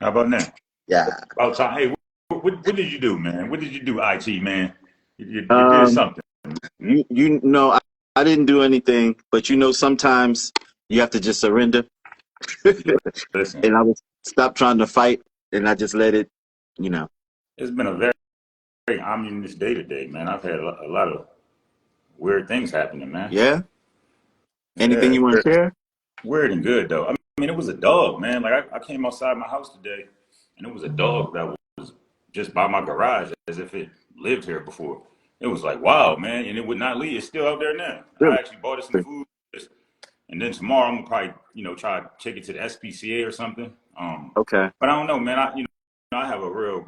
How about now? Yeah. About time. Hey, what did you do, man? What did you do, IT man? You did Um, something. you know, I didn't do anything, but sometimes you have to just surrender. Listen, And I would stop trying to fight, and I just let it, you know. it's been a very ominous day today, man. I've had a lot of weird things happening, man. Yeah. Anything Yeah, you want to share? weird and good though. I mean, it was a dog, man. Like I came outside my house today, and it was a dog that was just by my garage, as if it lived here before. It was like, wow, man, and it would not leave. It's still out there now. I Really? actually bought it some food, and then tomorrow I'm gonna probably, try to take it to the SPCA or something. Okay. But I don't know, man. I have a real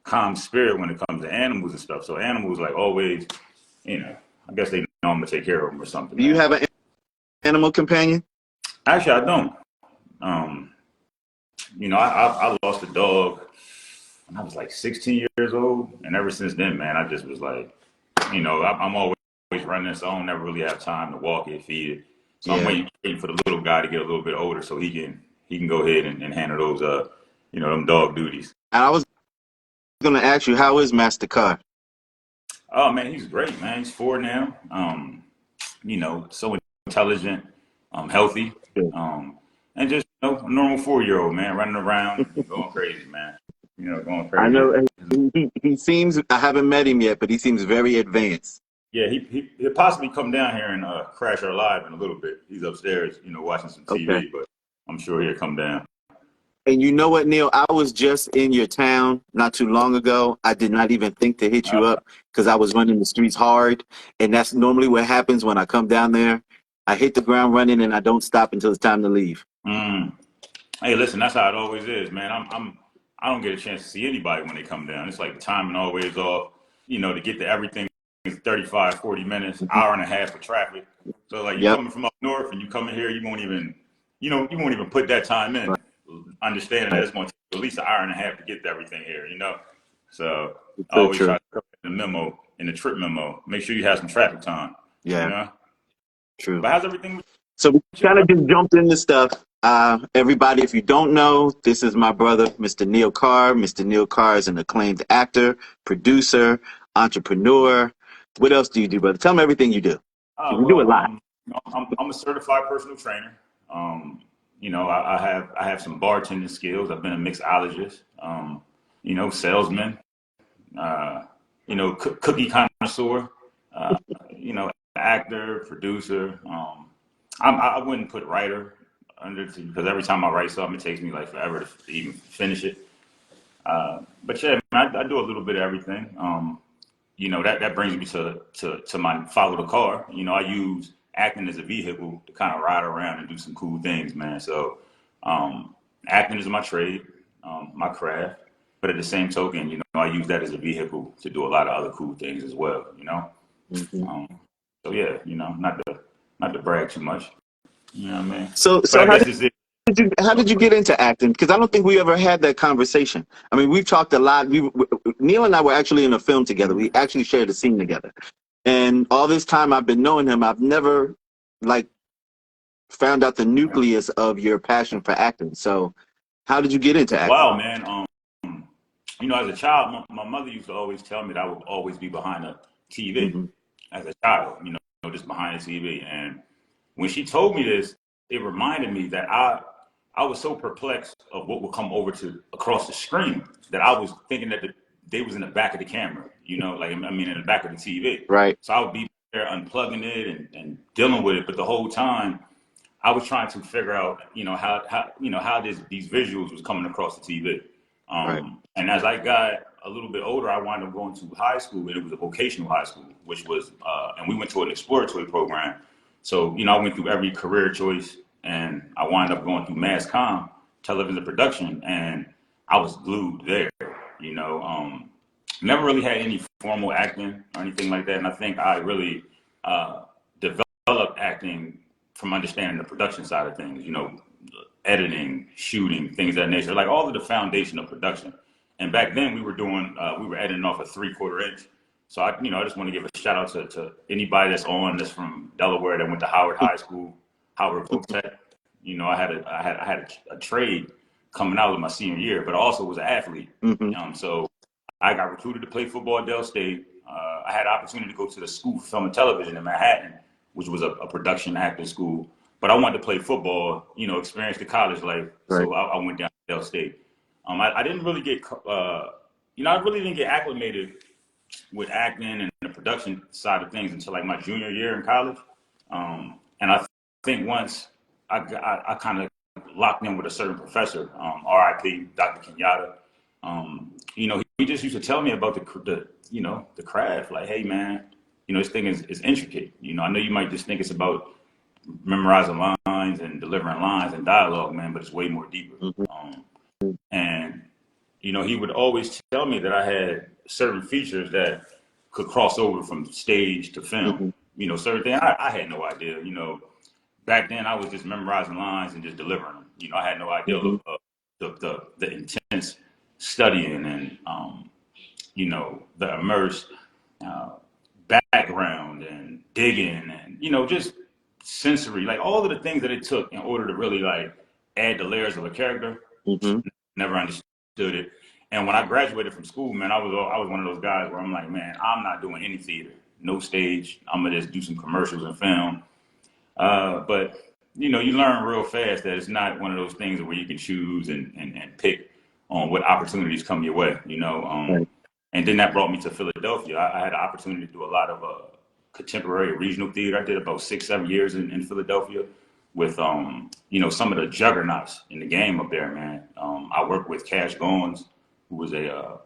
calm spirit when it comes to animals and stuff. So animals, like always, I guess they know I'm gonna take care of them or something, Do you man. have an animal companion? Actually, I don't. Um, I lost a dog when I was like 16 years old, and ever since then, man, I just was like, I'm always running, so I don't never really have time to walk it, feed it. So I'm Yeah. waiting for the little guy to get a little bit older, so he can go ahead and handle those them dog duties. And I was going to ask you, how is Master Car? Oh man, he's great, man. He's 4 now. So intelligent, healthy, Good. and just a normal 4-year-old man running around and going crazy, man. Going I crazy. know he seems, I haven't met him yet, but he seems very advanced. Yeah, he'll possibly come down here and crash our live in a little bit. He's upstairs, watching some Okay. TV, but I'm sure he'll come down. And you know what, Neil? I was just in your town not too long ago. I did not even think to hit Uh, you up because I was running the streets hard. And that's normally what happens when I come down there. I hit the ground running and I don't stop until it's time to leave. mm. Hey, listen, that's how it always is, man. I don't get a chance to see anybody when they come down. It's like the timing always off. To get to everything is 35, 40 minutes, Mhm. hour and a half of traffic. So like you Yep. coming from up north and you coming here, you won't even put that time in, Right. understanding that it's going to take at least an hour and a half to get to everything here. So It's I so always try true. to put in the trip memo, make sure you have some traffic time, you Yeah, know. true. But how's everything with So we you, kind bro? of just jumped into stuff. Everybody, if you don't know, this is my brother, Mr. Neil Carr. Mr. Neil Carr is an acclaimed actor, producer, entrepreneur. What else do you do, brother? Tell me everything you do. Oh You do a well, lot. I'm a certified personal trainer. I have some bartending skills. I've been a mixologist. Salesman. Uh, cookie connoisseur. Uh, actor, producer. I wouldn't put writer because every time I write something, it takes me like forever to even finish it. But yeah, man, I do a little bit of everything. That brings me to my follow the car. I use acting as a vehicle to kind of ride around and do some cool things, man. So um, acting is my trade, my craft. But at the same token, I use that as a vehicle to do a lot of other cool things as well. Mhm. Um, so yeah, not to brag too much. You know what I mean? So, But I so how guess it's it. did you get into acting? Because I don't think we ever had that conversation. I mean, we've talked a lot. Neil and I were actually in a film together. We actually shared a scene together. And all this time I've been knowing him, I've never like found out the nucleus of your passion for acting. So, how did you get into acting? Wow, man. As a child, my mother used to always tell me that I would always be behind a TV Hmm. as a child, just behind the TV. And when she told me this, it reminded me that I was so perplexed of what would come over to across the screen that I was thinking that they was in the back of the camera, like I mean in the back of the TV. Right. So I would be there unplugging it and dealing with it, but the whole time I was trying to figure out, how these visuals was coming across the TV. Right. And as I got a little bit older, I wound up going to high school, and it was a vocational high school, which was, and we went to an exploratory program. So, I went through every career choice, and I wound up going through mass comm, television production, and I was glued there. You know, never really had any formal acting or anything like that, and I think I really developed acting from understanding the production side of things. Editing, shooting, things of that nature, like all of the foundation of production. And back then we were editing off a 3/4 inch. So I just want to give a shout out to anybody that's from Delaware that went to Howard High School, Howard Voltech. You know, I had a trade coming out of my senior year, but I also was an athlete. So I got recruited to play football at Dell State. I had the opportunity to go to the School for Film and Television in Manhattan, which was a production acting school. But I wanted to play football, you know, experience the college life. Right. So I went down to Dell State. I didn't really get, you know, I really didn't get acclimated with acting and the production side of things until like my junior year in college. And I think once I kind of locked in with a certain professor, RIP, Dr. Kenyatta. You know, he just used to tell me about the you know, the craft. Like, hey man, you know, this thing is intricate. You know, I know you might just think it's about memorizing lines and delivering lines and dialogue, man, but it's way more deeper. And you know, he would always tell me that I had certain features that could cross over from stage to film. You know, certain things I had no idea. You know, back then I was just memorizing lines and just delivering them. You know, I had no idea of the intense studying and you know, the immersed background and digging and, you know, just sensory, like all of the things that it took in order to really like add the layers of a character. Never understood it. And when I graduated from school, man, I was one of those guys where I'm like, man, I'm not doing any theater, no stage. I'm gonna just do some commercials and film. But you know, you learn real fast that it's not one of those things where you can choose and pick on what opportunities come your way, you know. Right. And then that brought me to Philadelphia. I had the opportunity to do a lot of contemporary regional theater. I did about 6-7 years in Philadelphia with, you know, some of the juggernauts in the game up there, man. I worked with Cash Goins, who was a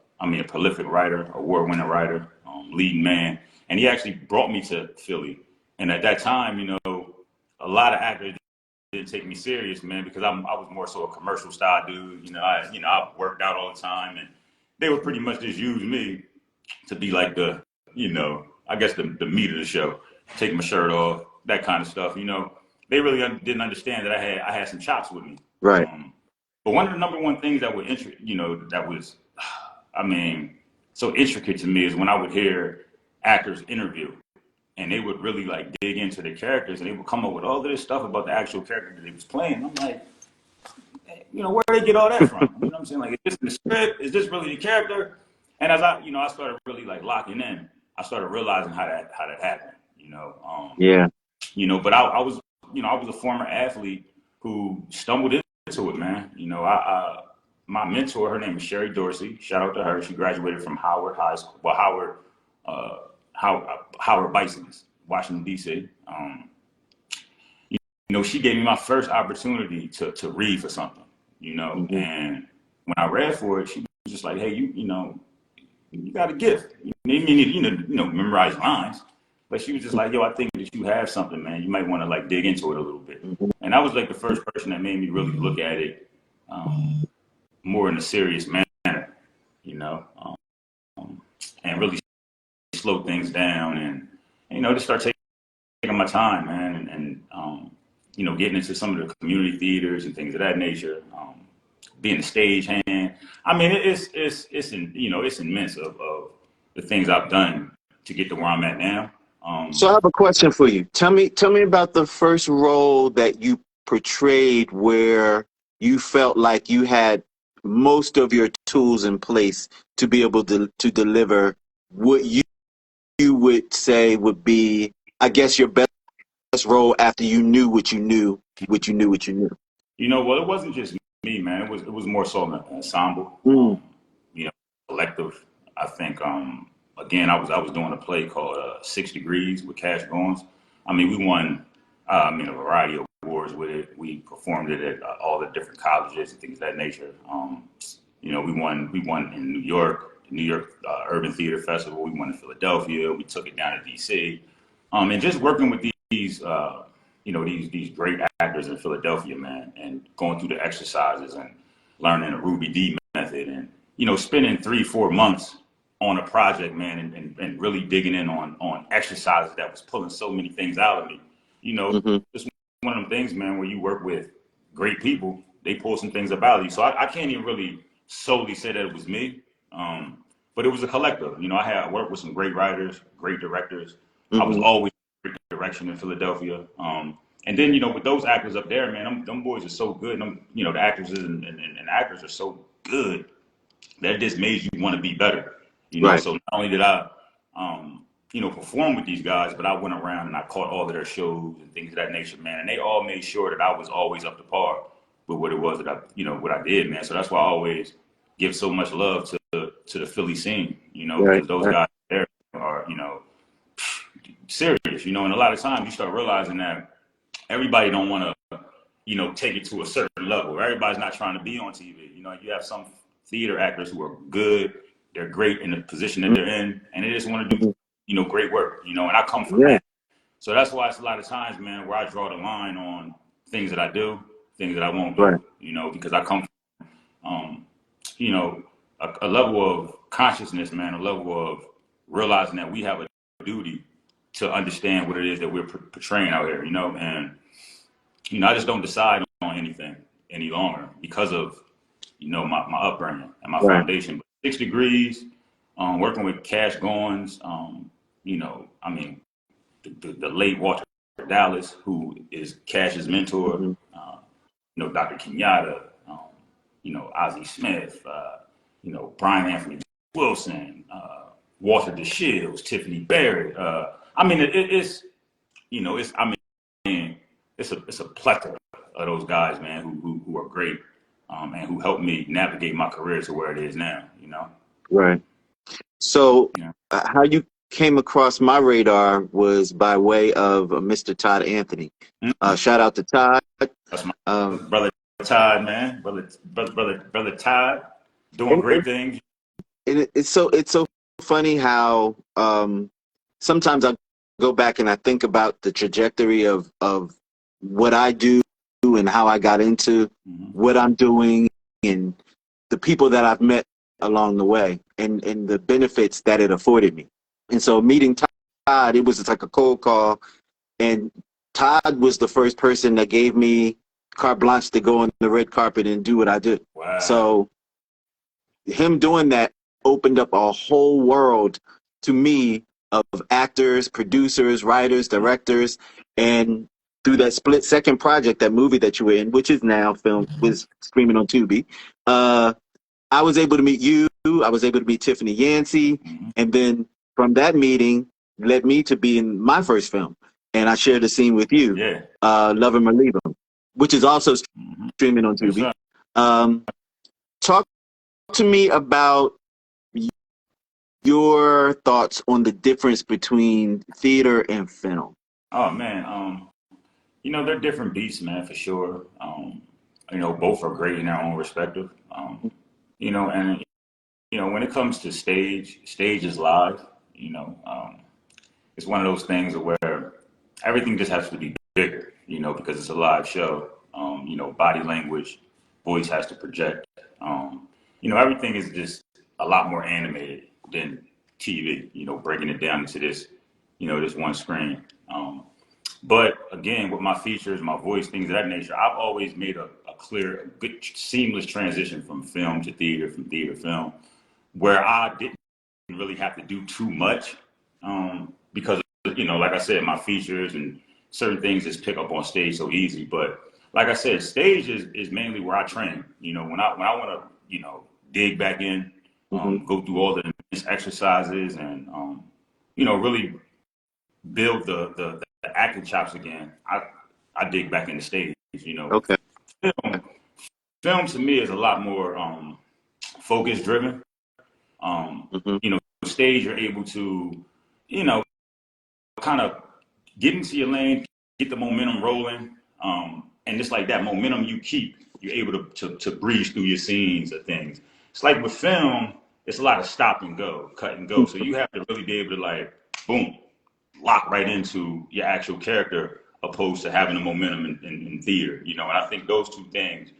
prolific writer, award-winning writer, leading man. And he actually brought me to Philly. And at that time, you know, a lot of actors didn't take me serious, man, because I was more so a commercial style dude. I worked out all the time, and they would pretty much just use me to be like the, you know, I guess the meat of the show, take my shirt off, that kind of stuff. You know, they really didn't understand that I had some chops with me. Right. But one of the number one things that that was, I mean, so intricate to me is when I would hear actors interview. And they would really like dig into their characters, and they would come up with all of this stuff about the actual character that they was playing. I'm like, you know, where do they get all that from? You know what I'm saying? Like, is this in the script? Is this really the character? And as I started really like locking in, I started realizing how that happened. You know, you know, but I was a former athlete who stumbled into it, man. You know, my mentor, her name is Sherry Dorsey. Shout out to her. She graduated from Howard High School. Well, Howard Bisons, Washington, D.C. You know, she gave me my first opportunity to read for something, you know, and when I read for it, she was just like, hey, you know, you got a gift. You need, you know, memorize lines. But she was just like, yo, I think that you have something, man. You might want to like dig into it a little bit. And that was like the first person that made me really look at it more in a serious manner, you know, and really slow things down and you know, just start taking my time, man, and you know, getting into some of the community theaters and things of that nature, being a stage hand. I mean, it's immense of the things I've done to get to where I'm at now. So I have a question for you. Tell me about the first role that you portrayed where you felt like you had most of your tools in place to be able to deliver what you would say would be, I guess, your best role after you knew what you knew. You know, well, it wasn't just me, man. It was more so an ensemble, you know, collective. I think, again, I was doing a play called 6 Degrees with Cash Goins. I mean, we won, a variety of awards with it. We performed it at all the different colleges and things of that nature. You know, we won in New York, the New York Urban Theater Festival. We won in Philadelphia. We took it down to D.C. And just working with these you know, these great actors in Philadelphia, man, and going through the exercises and learning the Ruby D method and, you know, spending 3-4 months on a project, man, and really digging in on exercises that was pulling so many things out of me. You know, it's one of them things, man, where you work with great people, they pull some things up out of you. So I can't even really solely say that it was me, but it was a collective. You know, I worked with some great writers, great directors. I was always direction in Philadelphia. And then, with those actors up there, man, them boys are so good. Them, the actresses and actors are so good that just made you want to be better. Right. So not only did I, perform with these guys, but I went around and I caught all of their shows and things of that nature, man. And they all made sure that I was always up to par with what it was that what I did, man. So that's why I always give so much love to the Philly scene, Right. because those guys there are, serious, and a lot of times you start realizing that everybody don't want to, take it to a certain level. Everybody's not trying to be on TV. You have some theater actors who are good, they're great in the position that they're in, and they just want to do, great work, and I come from that. So that's why it's a lot of times, man, where I draw the line on things that I do, things that I won't do, Right. because I come from, a level of consciousness, man, a level of realizing that we have a duty to understand what it is that we're portraying out here, and, I just don't decide on anything any longer because of, my upbringing and my Right. foundation. But 6 Degrees, working with Cash Goins, I mean, the late Walter Dallas, who is Cash's mentor, Mm-hmm. Dr. Kenyatta, Ozzie Smith, Brian Anthony Wilson, Walter DeShields, Tiffany Barrett. I mean, it's a plethora of those guys, man, who are great, and who helped me navigate my career to where it is now, Right. So, Yeah. how you came across my radar was by way of Mr. Todd Anthony. Shout out to Todd. That's my Um, brother Todd, man. Brother Todd, doing and, great things. it's so funny how sometimes I go back and I think about the trajectory of what I do and how I got into what I'm doing and the people that I've met along the way and the benefits that it afforded me. And so meeting Todd, it was like a cold call, and Todd was the first person that gave me carte blanche to go on the red carpet and do what I do. Wow. So him doing that opened up a whole world to me of actors, producers, writers, directors, and through that split second project, that movie that you were in, which is now filmed, was streaming on Tubi, I was able to meet you. I was able to meet Tiffany Yancey, and then from that meeting led me to be in my first film, and I shared a scene with you, Yeah. Love Him or Leave Him, which is also streaming on Yes, Tubi. sir. Talk to me about your thoughts on the difference between theater and film. Oh man, they're different beasts, man, for sure. Both are great in their own respective. And when it comes to stage is live. It's one of those things where everything just has to be bigger, because it's a live show. Body language, voice has to project. Everything is just a lot more animated than TV, breaking it down into this, this one screen. But again, with my features, my voice, things of that nature, I've always made a clear, good, seamless transition from film to theater, from theater to film, where I didn't really have to do too much, because, like I said, my features and certain things just pick up on stage so easy. But like I said, stage is mainly where I train. When I want to, dig back in, go through all the exercises and, really build the acting chops again. I dig back into stage. Okay. Film, film to me is a lot more focus driven. Stage you're able to, kind of get into your lane, get the momentum rolling, and just like that momentum you keep, you're able to breeze through your scenes or things. It's like with film, it's a lot of stop and go, cut and go. So you have to really be able to like, boom, lock right into your actual character, opposed to having the momentum in theater. And I think those two things,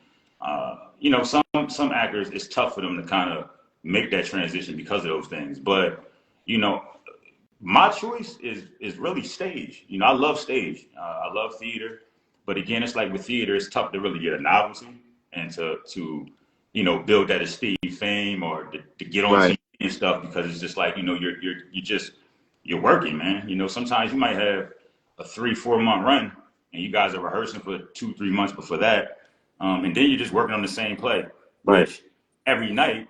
some actors, it's tough for them to kind of make that transition because of those things. But my choice is really stage. I love stage. I love theater, but again, it's like with theater, it's tough to really get a novelty and to build that esteem, fame, or to get on Right. TV and stuff, because it's just like you're working, man. Sometimes you might have a 3-4 month run, and you guys are rehearsing for 2, 3 months before that, and then you're just working on the same play, Right. which every night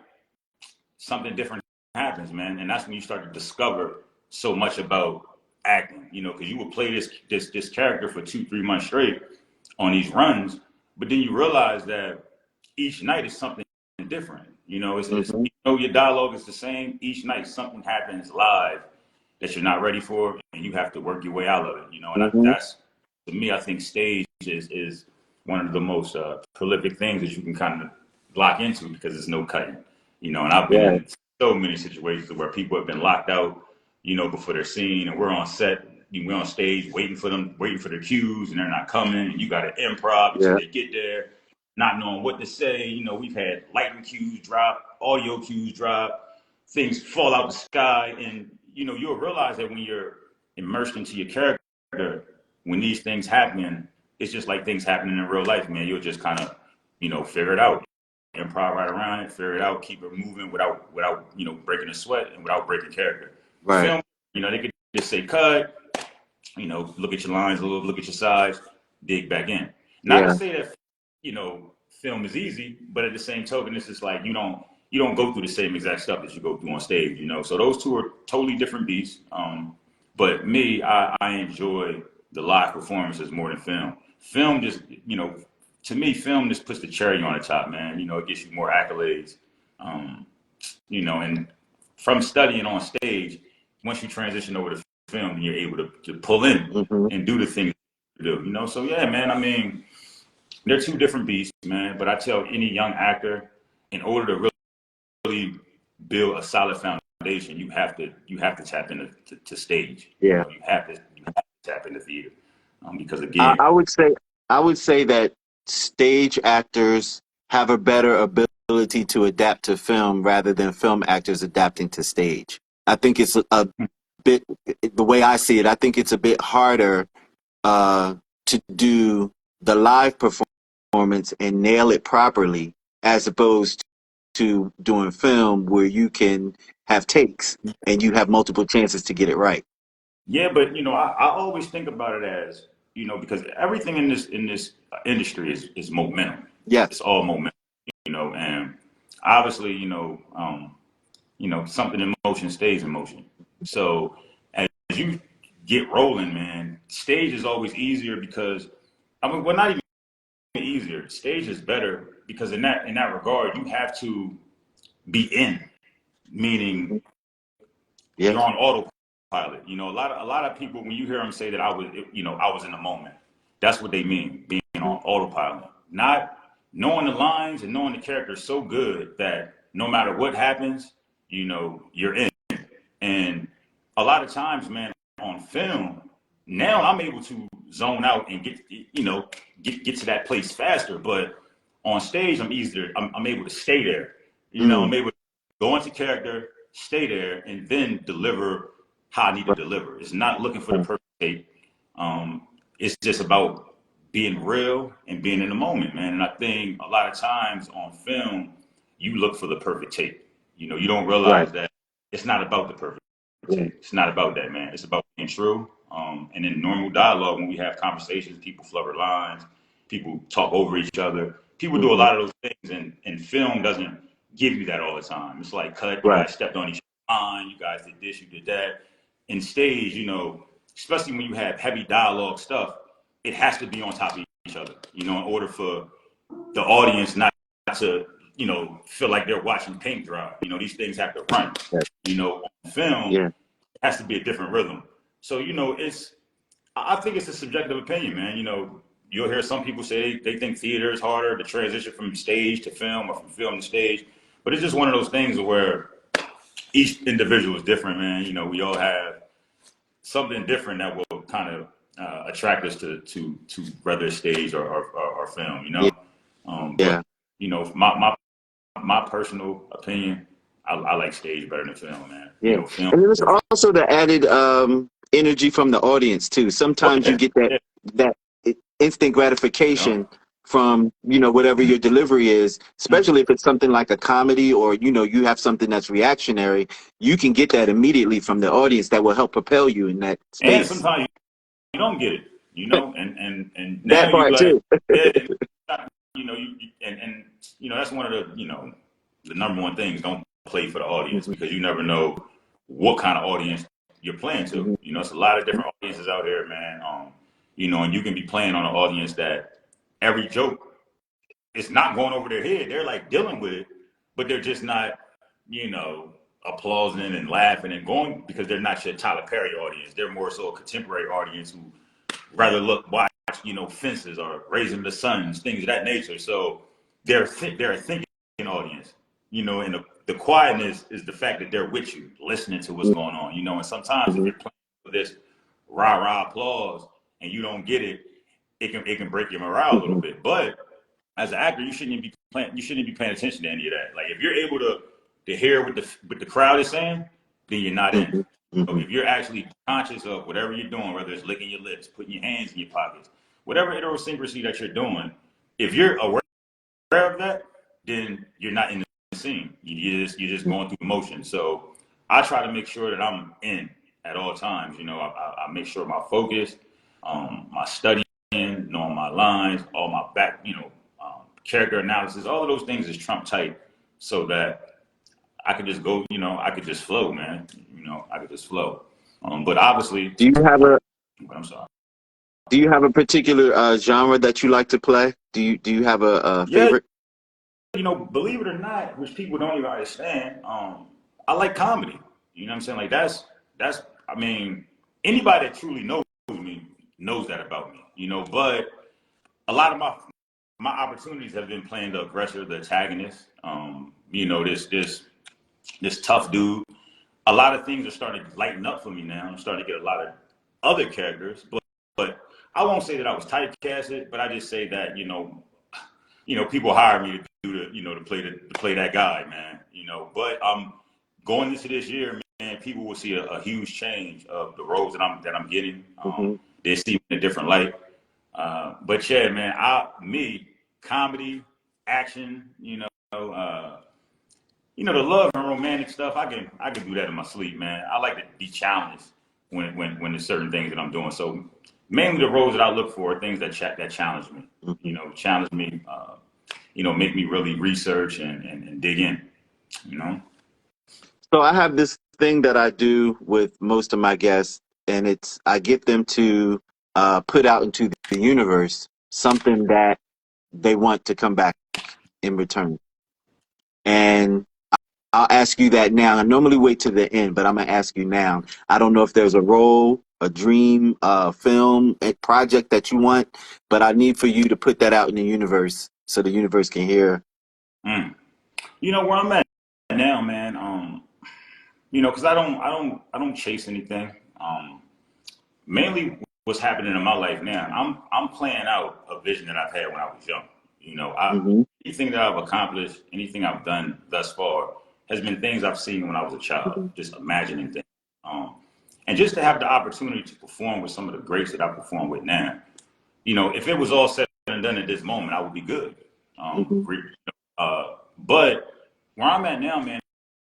something different happens, man, and that's when you start to discover so much about acting, you know, because you would play this character for 2, 3 months straight on these runs, but then you realize that each night is something different. You know, it's Mm-hmm. you know your dialogue is the same each night. Something happens live that you're not ready for, and you have to work your way out of it. You know, and Mm-hmm. that's to me, I think stage is one of the most prolific things that you can kind of lock into because there's no cutting. You know, and I've been Yeah. in so many situations where people have been locked out, you know, before their scene, and we're on set, we're on stage waiting for them, waiting for their cues, and they're not coming, and you got to improv until Yeah. they get there, not knowing what to say. You know, we've had lighting cues drop, audio cues drop, things fall out the sky, and you know, you'll realize that when you're immersed into your character, when these things happen, it's just like things happening in real life, man. You'll just kind of, you know, figure it out, improv right around it, figure it out, keep it moving without you know breaking a sweat and without breaking character. Right. Film, you know, they could just say cut, you know, look at your lines a little, look at your sides, dig back in. Not to Yeah. say that you know film is easy, but at the same token, it's just like you don't go through the same exact stuff that you go through on stage. You know, so those two are totally different beasts. But me, I enjoy the live performances more than film. Film just, you know, to me, film just puts the cherry on the top, man. You know, it gets you more accolades. Um, you know, and from studying on stage, once you transition over to film, you're able to pull in Mm-hmm. and do the things you do. You know, so yeah, man. I mean, they're two different beasts, man. But I tell any young actor, in order to really build a solid foundation, you have to tap into to stage. You Yeah. know, you have to tap into theater because I, again, I would say I would say that stage actors have a better ability to adapt to film rather than film actors adapting to stage. I think it's a bit the way I see it. I think it's a bit harder to do the live performance and nail it properly as opposed to doing film where you can have takes and you have multiple chances to get it right. yeah, but you know, I always think about it as you know because everything in this industry is momentum. Yes. It's all momentum, you know, and obviously, you know, something in motion stays in motion. So as you get rolling, man, stage is always easier because I mean, well, not even easier. Stage is better because in that regard, you have to be in, meaning Yeah. you're on autopilot. You know, a lot of people when you hear them say that I was in the moment. That's what they mean, being on autopilot. Not knowing the lines and knowing the character so good that no matter what happens, you know, you're in. And a lot of times, man, on film, now I'm able to zone out and get to that place faster. But on stage, I'm able to stay there. You know, Mm. I'm able to go into character, stay there, and then deliver how I need to deliver. It's not looking for the Right. perfect take. It's just about being real and being in the moment, man. And I think a lot of times on film, you look for the perfect take. You know, you don't Right. realize that it's not about the perfect take. It's not about that, man. It's about being true. And in normal dialogue, when we have conversations, people flubber lines, people talk over each other. People do a Mm-hmm. lot of those things, and film doesn't give you that all the time. It's like cut, you Right. guys stepped on each other's line, you guys did this, you did that. In stage, you know, especially when you have heavy dialogue stuff, it has to be on top of each other, you know, in order for the audience not to, you know, feel like they're watching paint dry. You know, these things have to run. Yeah. You know, on film, Yeah. it has to be a different rhythm. So, you know, I think it's a subjective opinion, man. You know, you'll hear some people say they think theater is harder to transition from stage to film or from film to stage. But it's just one of those things where each individual is different, man. You know, we all have something different that will kind of attract us to whether it's stage or film, you Yeah. know. But Yeah. you know, my personal opinion, I like stage better than film, man. You Yeah. know, film. And there's also the added energy from the audience too. Oh Sometimes you yeah, get yeah, that instant yeah. gratification from whatever your delivery is, especially if it's something like a comedy or you have something that's reactionary. You can get that immediately from the audience that will help propel you in that And space. sometimes you don't get it. you know, and now That you part like, too. yeah, you know, and you know, that's one of the, you know, the number one things, don't play for the audience Mhm, because you never know what kind of audience you're playing to. mhm, You know, it's a lot of different audiences out here, man. You know, and you can be playing on an audience that every joke it's not going over their head. They're like dealing with it, but they're just not, you know, applauding and laughing and going because they're not your Tyler Perry audience. They're more so a contemporary audience who rather watch, you know, Fences or Raising the Suns, things of that nature. So they're a thinking audience, you know, and the quietness is the fact that they're with you, listening to what's going on, you know. And sometimes if mhm, you're playing with this rah rah applause and you don't get it, it can break your morale a little mhm, bit. But as an actor, you shouldn't be paying attention to any of that. Like if you're able to hear what the crowd is saying, then you're not in. mhm, So mhm, if you're actually conscious of whatever you're doing, whether it's licking your lips, putting your hands in your pockets, whatever idiosyncrasy that you're doing, if you're aware of that, then you're not in the scene. You're just going through the motion. So I try to make sure that I'm in at all times. You know, I make sure my focus, my studying, knowing my lines, all my back, you know, character analysis, all of those things is trump tight, so that I could just go. You know, I could just flow, man. You know, I could just flow. But obviously, Do you have a but I'm sorry. Do you have a particular genre that you like to play? Do you have a Yeah, favorite? you know, believe it or not, which people don't even understand, I like comedy. You know what I'm saying? Like that's I mean, anybody that truly knows me knows that about me. You know, but a lot of my opportunities have been playing the aggressor, the antagonist. You know, this tough dude. A lot of things are starting to lighten up for me now. I'm starting to get a lot of other characters, but I won't say that I was typecasted, but I just say that you know, people hire me to do the, you know, to play that guy, man. You know, but going into this year, man, people will see a huge change of the roles that I'm getting. Hmm. They see me in a different light. But yeah, man, me comedy, action, the love and romantic stuff. I can do that in my sleep, man. I like to be challenged when there's certain things that I'm doing. So mainly the roles that I look for are things that challenge me. Hmm. You know, challenge me. Make me really research and dig in. You know. So I have this thing that I do with most of my guests, and it's I get them to put out into the universe something that they want to come back in return. And I'll ask you that now. I normally wait to the end, but I'm gonna ask you now. I don't know if there's a role, a dream, film, a project that you want, but I need for you to put that out in the universe so the universe can hear. Mm. You know where I'm at now, man. Because I don't chase anything. Mainly what's happening in my life now. I'm playing out a vision that I've had when I was young. Hmm. Anything that I've accomplished, anything I've done thus far, has been things I've seen when I was a child. Just imagining things, um, and just to have the opportunity to perform with some of the greats that I perform with now. If it was all said and done at this moment, I would be good. Hmm. But where I'm at now, man,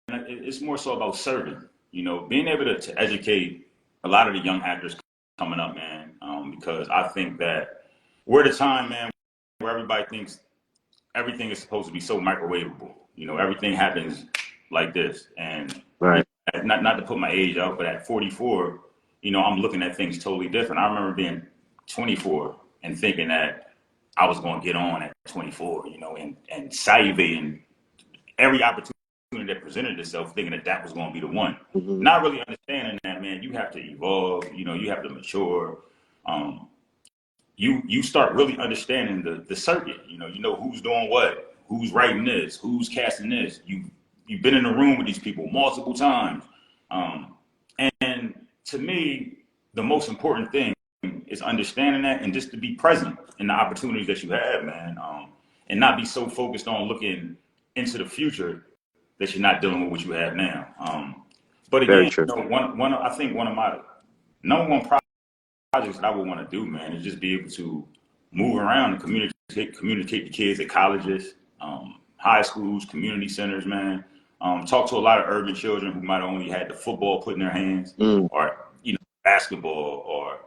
it's more so about serving. Being able to educate a lot of the young actors coming up, man, because I think that we're at a time, man, where everybody thinks everything is supposed to be so microwavable. Everything happens like this, and Right. not to put my age out, but at 44, I'm looking at things totally different. I remember being 24 and thinking that I was going to get on at 24, and salivating every opportunity that presented itself, thinking that that was going to be the one. Hmm. Not really understanding that, man, you have to evolve. You have to mature. Um, you start really understanding the circuit. You know who's doing what, who's writing this, who's casting this. You've been in a room with these people multiple times, um, and to me, the most important thing is understanding that and just to be present in the opportunities that you have, man, and not be so focused on looking into the future that you're not dealing with what you have now. But Very again, true. I think one of my number one projects that I would want to do, man, is just be able to move around and communicate to kids at colleges, high schools, community centers, man. Talk to a lot of urban children who might have only had the football put in their hands, Mm. or basketball, or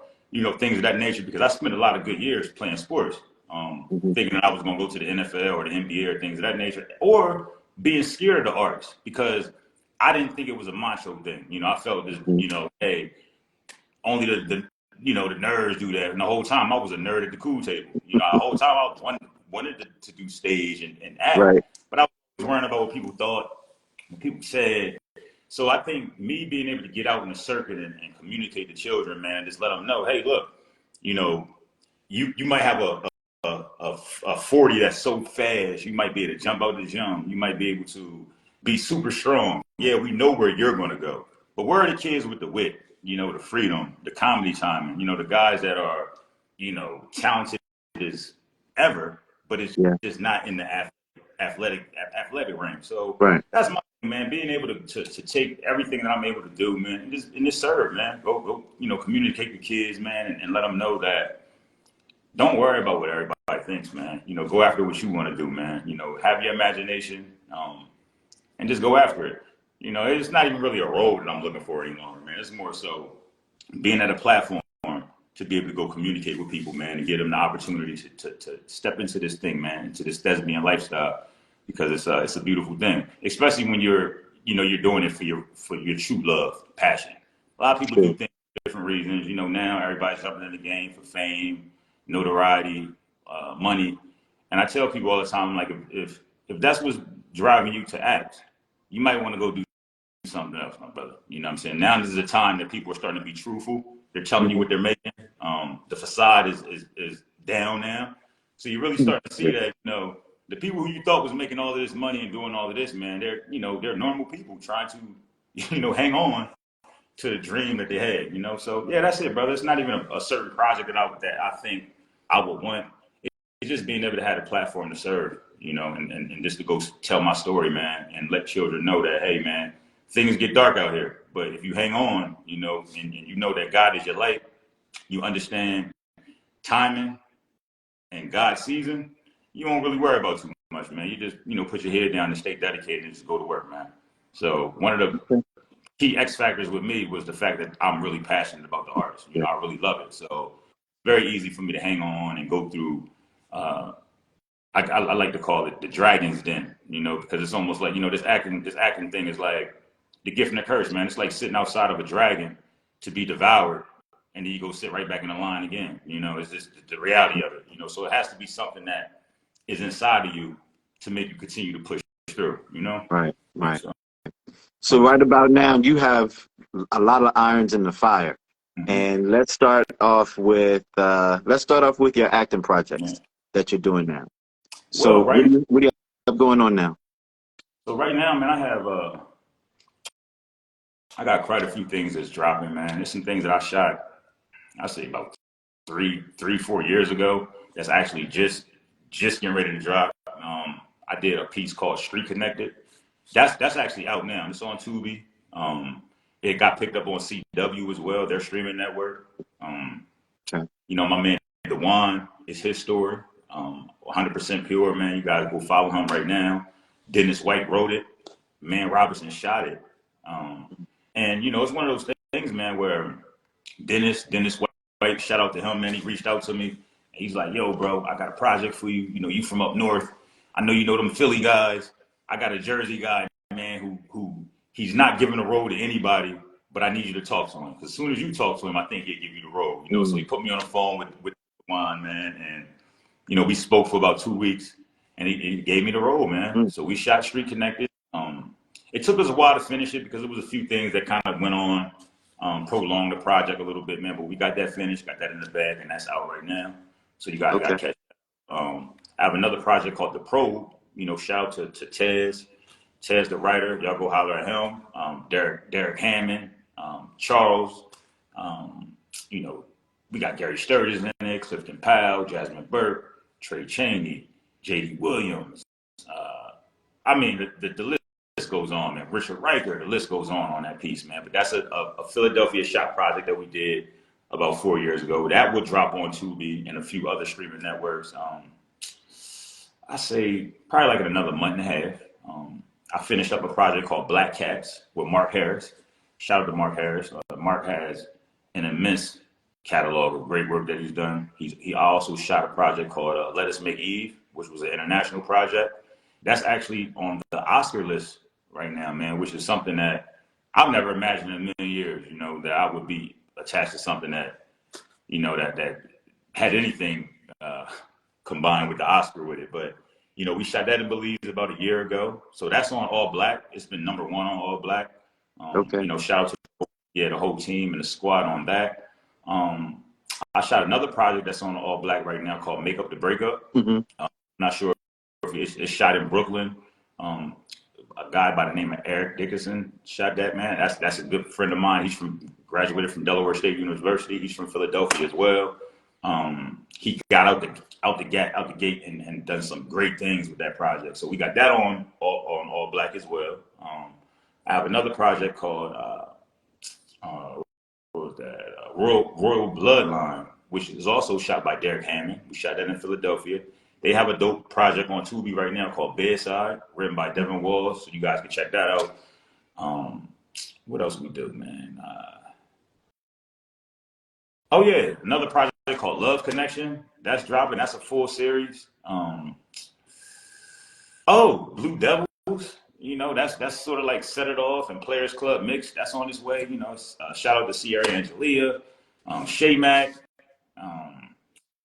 things of that nature, because I spent a lot of good years playing sports, thinking that I was going to go to the NFL or the NBA or things of that nature, or being scared of the arts because I didn't think it was a macho thing. I felt this, hey, only the nerds do that. And the whole time I was a nerd at the cool table. The whole time I wanted to do stage and act, Right. but I was worrying about what people thought, what people said. So I think me being able to get out in the circuit and communicate to children, man, just let them know, hey, look, you might have a 40 that's so fast, you might be able to jump out the gym. You might be able to be super strong. Yeah, we know where you're going to go. But where are the kids with the wit, the freedom, the comedy timing, the guys that are, talented as ever, but it's just not in the athletic ring. So Right. that's my thing, man, being able to take everything that I'm able to do, man, and just serve, man. Go, communicate with kids, man, and let them know that don't worry about what everybody thinks, man. Go after what you want to do, man. Have your imagination, and just go after it. It's not even really a role that I'm looking for any longer, man. It's more so being at a platform to be able to go communicate with people, man, and give them the opportunity to step into this thing, man, into this thespian lifestyle, because it's a beautiful thing, especially when you're doing it for your true love, passion. A lot of people do things for different reasons. Now everybody's jumping in the game for fame, notoriety, money, and I tell people all the time, like, if that's what's driving you to act, you might want to go do something else, my brother. You know what I'm saying? Now this is a time that people are starting to be truthful. They're telling you what they're making. The facade is down now. So you really start to see that, the people who you thought was making all of this money and doing all of this, man, they're normal people trying to, hang on to the dream that they had. So yeah, that's it, brother. It's not even a certain project that I think I would want. It's just being able to have a platform to serve, and just to go tell my story, man, and let children know that, hey, man, things get dark out here, but if you hang on, and you know that God is your light, you understand timing and God's season, you won't really worry about too much, man. You just, put your head down and stay dedicated and just go to work, man. So one of the key X factors with me was the fact that I'm really passionate about the arts. I really love it. So very easy for me to hang on and go through, I like to call it the dragon's den, because it's almost like, this acting thing is like the gift and the curse, man. It's like sitting outside of a dragon to be devoured, and then you go sit right back in the line again. It's just the reality of it. So it has to be something that is inside of you to make you continue to push through. Right. So right about now, you have a lot of irons in the fire, and let's start off with your acting projects that you're doing now. So Well, what do you have going on now? So right now, man, I got quite a few things that's dropping, man. There's some things that I shot, I say about 4 years ago. That's actually just getting ready to drop. I did a piece called Street Connected. That's actually out now. It's on Tubi. It got picked up on CW as well, their streaming network. My man Dewan, is his story. 100% pure, man. You gotta go follow him right now. Dennis White wrote it. Man Robertson shot it. And it's one of those things, man, where Dennis White, shout out to him, man. He reached out to me. He's like, yo, bro, I got a project for you. You from up north. I know you know them Philly guys. I got a Jersey guy, man, who he's not giving a role to anybody, but I need you to talk to him. Because as soon as you talk to him, I think he'll give you the role. So he put me on the phone with Juan, man, and we spoke for about 2 weeks, and he gave me the role, man. So we shot Street Connected. It took us a while to finish it because it was a few things that kind of went on, prolonged the project a little bit, man. But we got that finished, got that in the bag, and that's out right now. So you guys got to catch that. I have another project called The Probe. Shout out to Tez. Tez, the writer. Y'all go holler at him. Derek Hammond, Charles. We got Gary Sturgis in it, Clifton Powell, Jasmine Burke, Trey Chaney, J.D. Williams. The list goes on, man. Richard Riker, the list goes on that piece, man. But that's a Philadelphia shot project that we did about 4 years ago. That will drop on Tubi and a few other streaming networks. I say probably like in another month and a half. I finished up a project called Black Cats with Mark Harris. Shout out to Mark Harris. Mark has an immense catalog of great work that he's done. He also shot a project called Let Us Make Eve, which was an international project. That's actually on the Oscar list right now, man, which is something that I've never imagined in a million years, you know, that I would be attached to something that, you know, that had anything combined with the Oscar with it. But, you know, we shot that in Belize about a year ago. So that's on All Black. It's been #1 on All Black. Okay. You know, shout out to the whole team and the squad on that. I shot another project that's on All Black right now called Make Up the Breakup. I'm not sure if it's shot in Brooklyn. A guy by the name of Eric Dickinson shot that, man. That's a good friend of mine. Graduated from Delaware State University. He's from Philadelphia as well. He got out the gate and done some great things with that project. So we got that on All Black as well. I have another project called what was that? Royal Bloodline, which is also shot by Derek Hammond. We shot that in Philadelphia. They have a dope project on Tubi right now called Bedside, written by Devin Walls, so you guys can check that out. What else we do, man? Oh yeah, another project called Love Connection. That's dropping. That's a full series. Blue Devils. You know, that's sort of like Set It Off and Players Club mix. That's on its way. You know, shout out to Sierra Angelia, Shay Mack,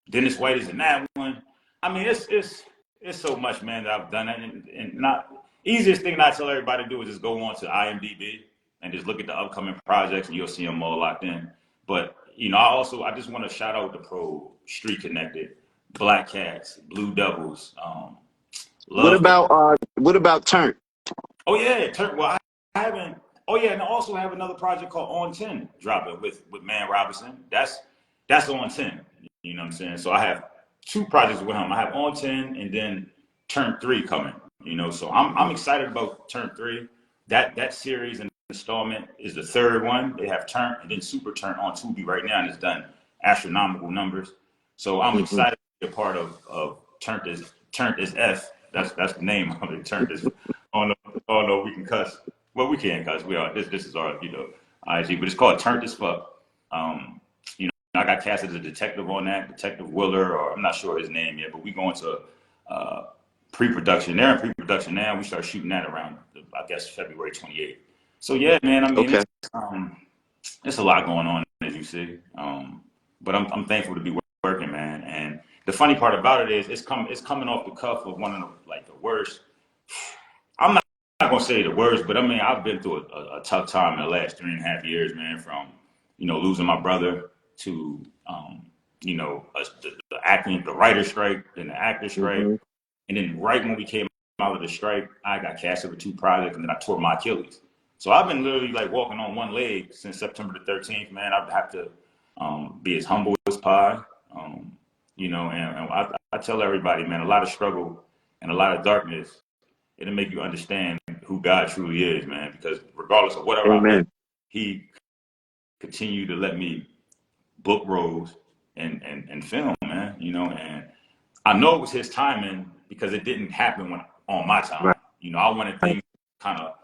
Dennis White is in that one. I mean, it's so much, man, that I've done. And not easiest thing that I tell everybody to do is just go on to IMDb and just look at the upcoming projects, and you'll see them all locked in. But you know, I just want to shout out the Pro, Street Connected, Black Cats, Blue Devils. What about Turn? Oh yeah, well, I haven't. Oh yeah, and I also have another project called On 10 dropping with Man Robinson. That's On 10. You know what I'm saying? So I have 2 projects with him. I have On 10 and then Turn 3 coming. You know, so I'm excited about Turn 3. That series and installment is the 3rd one. They have Turn and then Super Turn on Tubi right now, and it's done astronomical numbers. So I'm excited to be a part of Turn is F. That's the name of it. Turn is. Oh no, we can cuss. Well, we can't cuss. We are. This is our, you know, IG, but it's called Turned as Fuck. You know, I got cast as a detective on that, Detective Willer, or I'm not sure his name yet, but we going to pre-production. They're in pre-production now. We start shooting that around, I guess, February 28th. So yeah, man. I mean, it's a lot going on, as you see. But I'm thankful to be working, man. And the funny part about it is it's coming off the cuff of one of the worst. I'm not gonna say the worst, but I mean, I've been through a tough time in the last 3.5 years, man. From, you know, losing my brother to you know, the writer's strike, then the actor strike, and then right when we came out of the strike, I got casted for 2 projects, and then I tore my Achilles. So I've been literally like walking on one leg since September the 13th, man. I have to be as humble as pie, you know, and I tell everybody, man, a lot of struggle and a lot of darkness, it'll make you understand who God truly is, man, because regardless of whatever I live, he continued to let me book roles and film, man, you know, and I know it was his timing because it didn't happen on my time. Right. You know, I wanted things kind of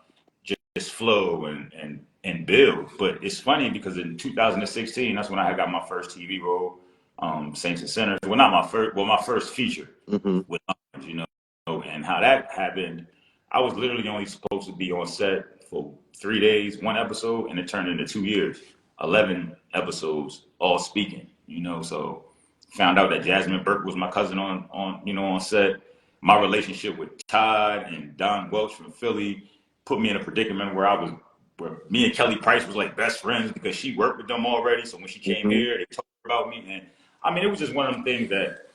just flow and build. But it's funny because in 2016, that's when I got my first TV role, Saints and Sinners. Well, not my first, well, my first feature with Orange, you know, and how that happened. I was literally only supposed to be on set for 3 days, 1 episode, and it turned into 2 years, 11 episodes, all speaking, you know. So found out that Jasmine Burke was my cousin on set. My relationship with Todd and Don Welch from Philly put me in a predicament where me and Kelly Price was like best friends because she worked with them already. So when she came here, they talked about me. And I mean, it was just one of them things that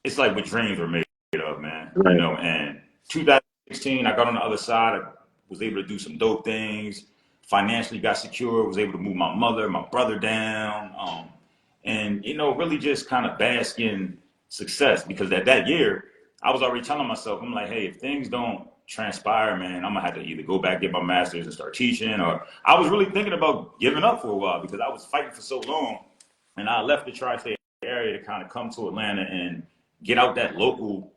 it's like what dreams were made of, man. Right. You know, and 2016, I got on the other side. I was able to do some dope things. Financially got secure. Was able to move my mother, my brother down. And, you know, really just kind of bask in success because that year, I was already telling myself, I'm like, hey, if things don't transpire, man, I'm gonna have to either go back, get my master's and start teaching, or I was really thinking about giving up for a while because I was fighting for so long. And I left the tri-state area to kind of come to Atlanta and get out that local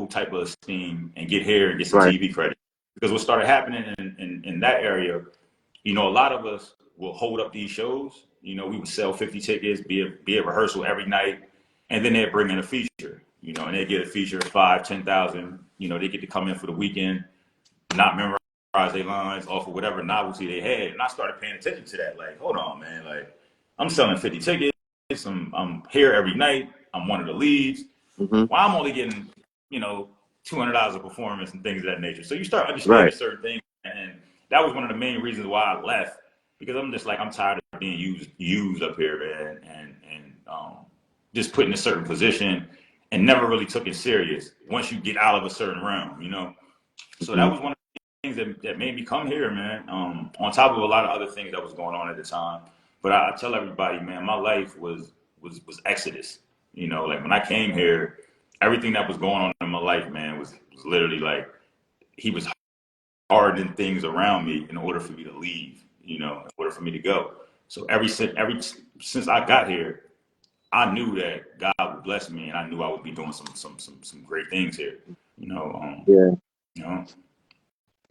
type of esteem and get here and get some TV credit. Because what started happening in that area, you know, a lot of us will hold up these shows. You know, we would sell 50 tickets, be a rehearsal every night, and then they'd bring in a feature. You know, and they get a feature of 5,000, 10,000. You know, they get to come in for the weekend, not memorize their lines off of whatever novelty they had. And I started paying attention to that. Like, hold on, man. Like, I'm selling 50 tickets. I'm here every night. I'm one of the leads. Mm-hmm. Well, I'm only getting, you know, $200 a performance and things of that nature. So you start understanding Right. certain things, and that was one of the main reasons why I left, because I'm just like, I'm tired of being used up here, man, and just put in a certain position and never really took it serious once you get out of a certain realm, you know. So that Mm-hmm. was one of the things that made me come here, man. On top of a lot of other things that was going on at the time. But I tell everybody, man, my life was exodus. You know, like when I came here, everything that was going on in my life, man, was literally like he was hardening things around me in order for me to leave. You know, in order for me to go. So since I got here, I knew that God would bless me, and I knew I would be doing some great things here. You know, Yeah. you know.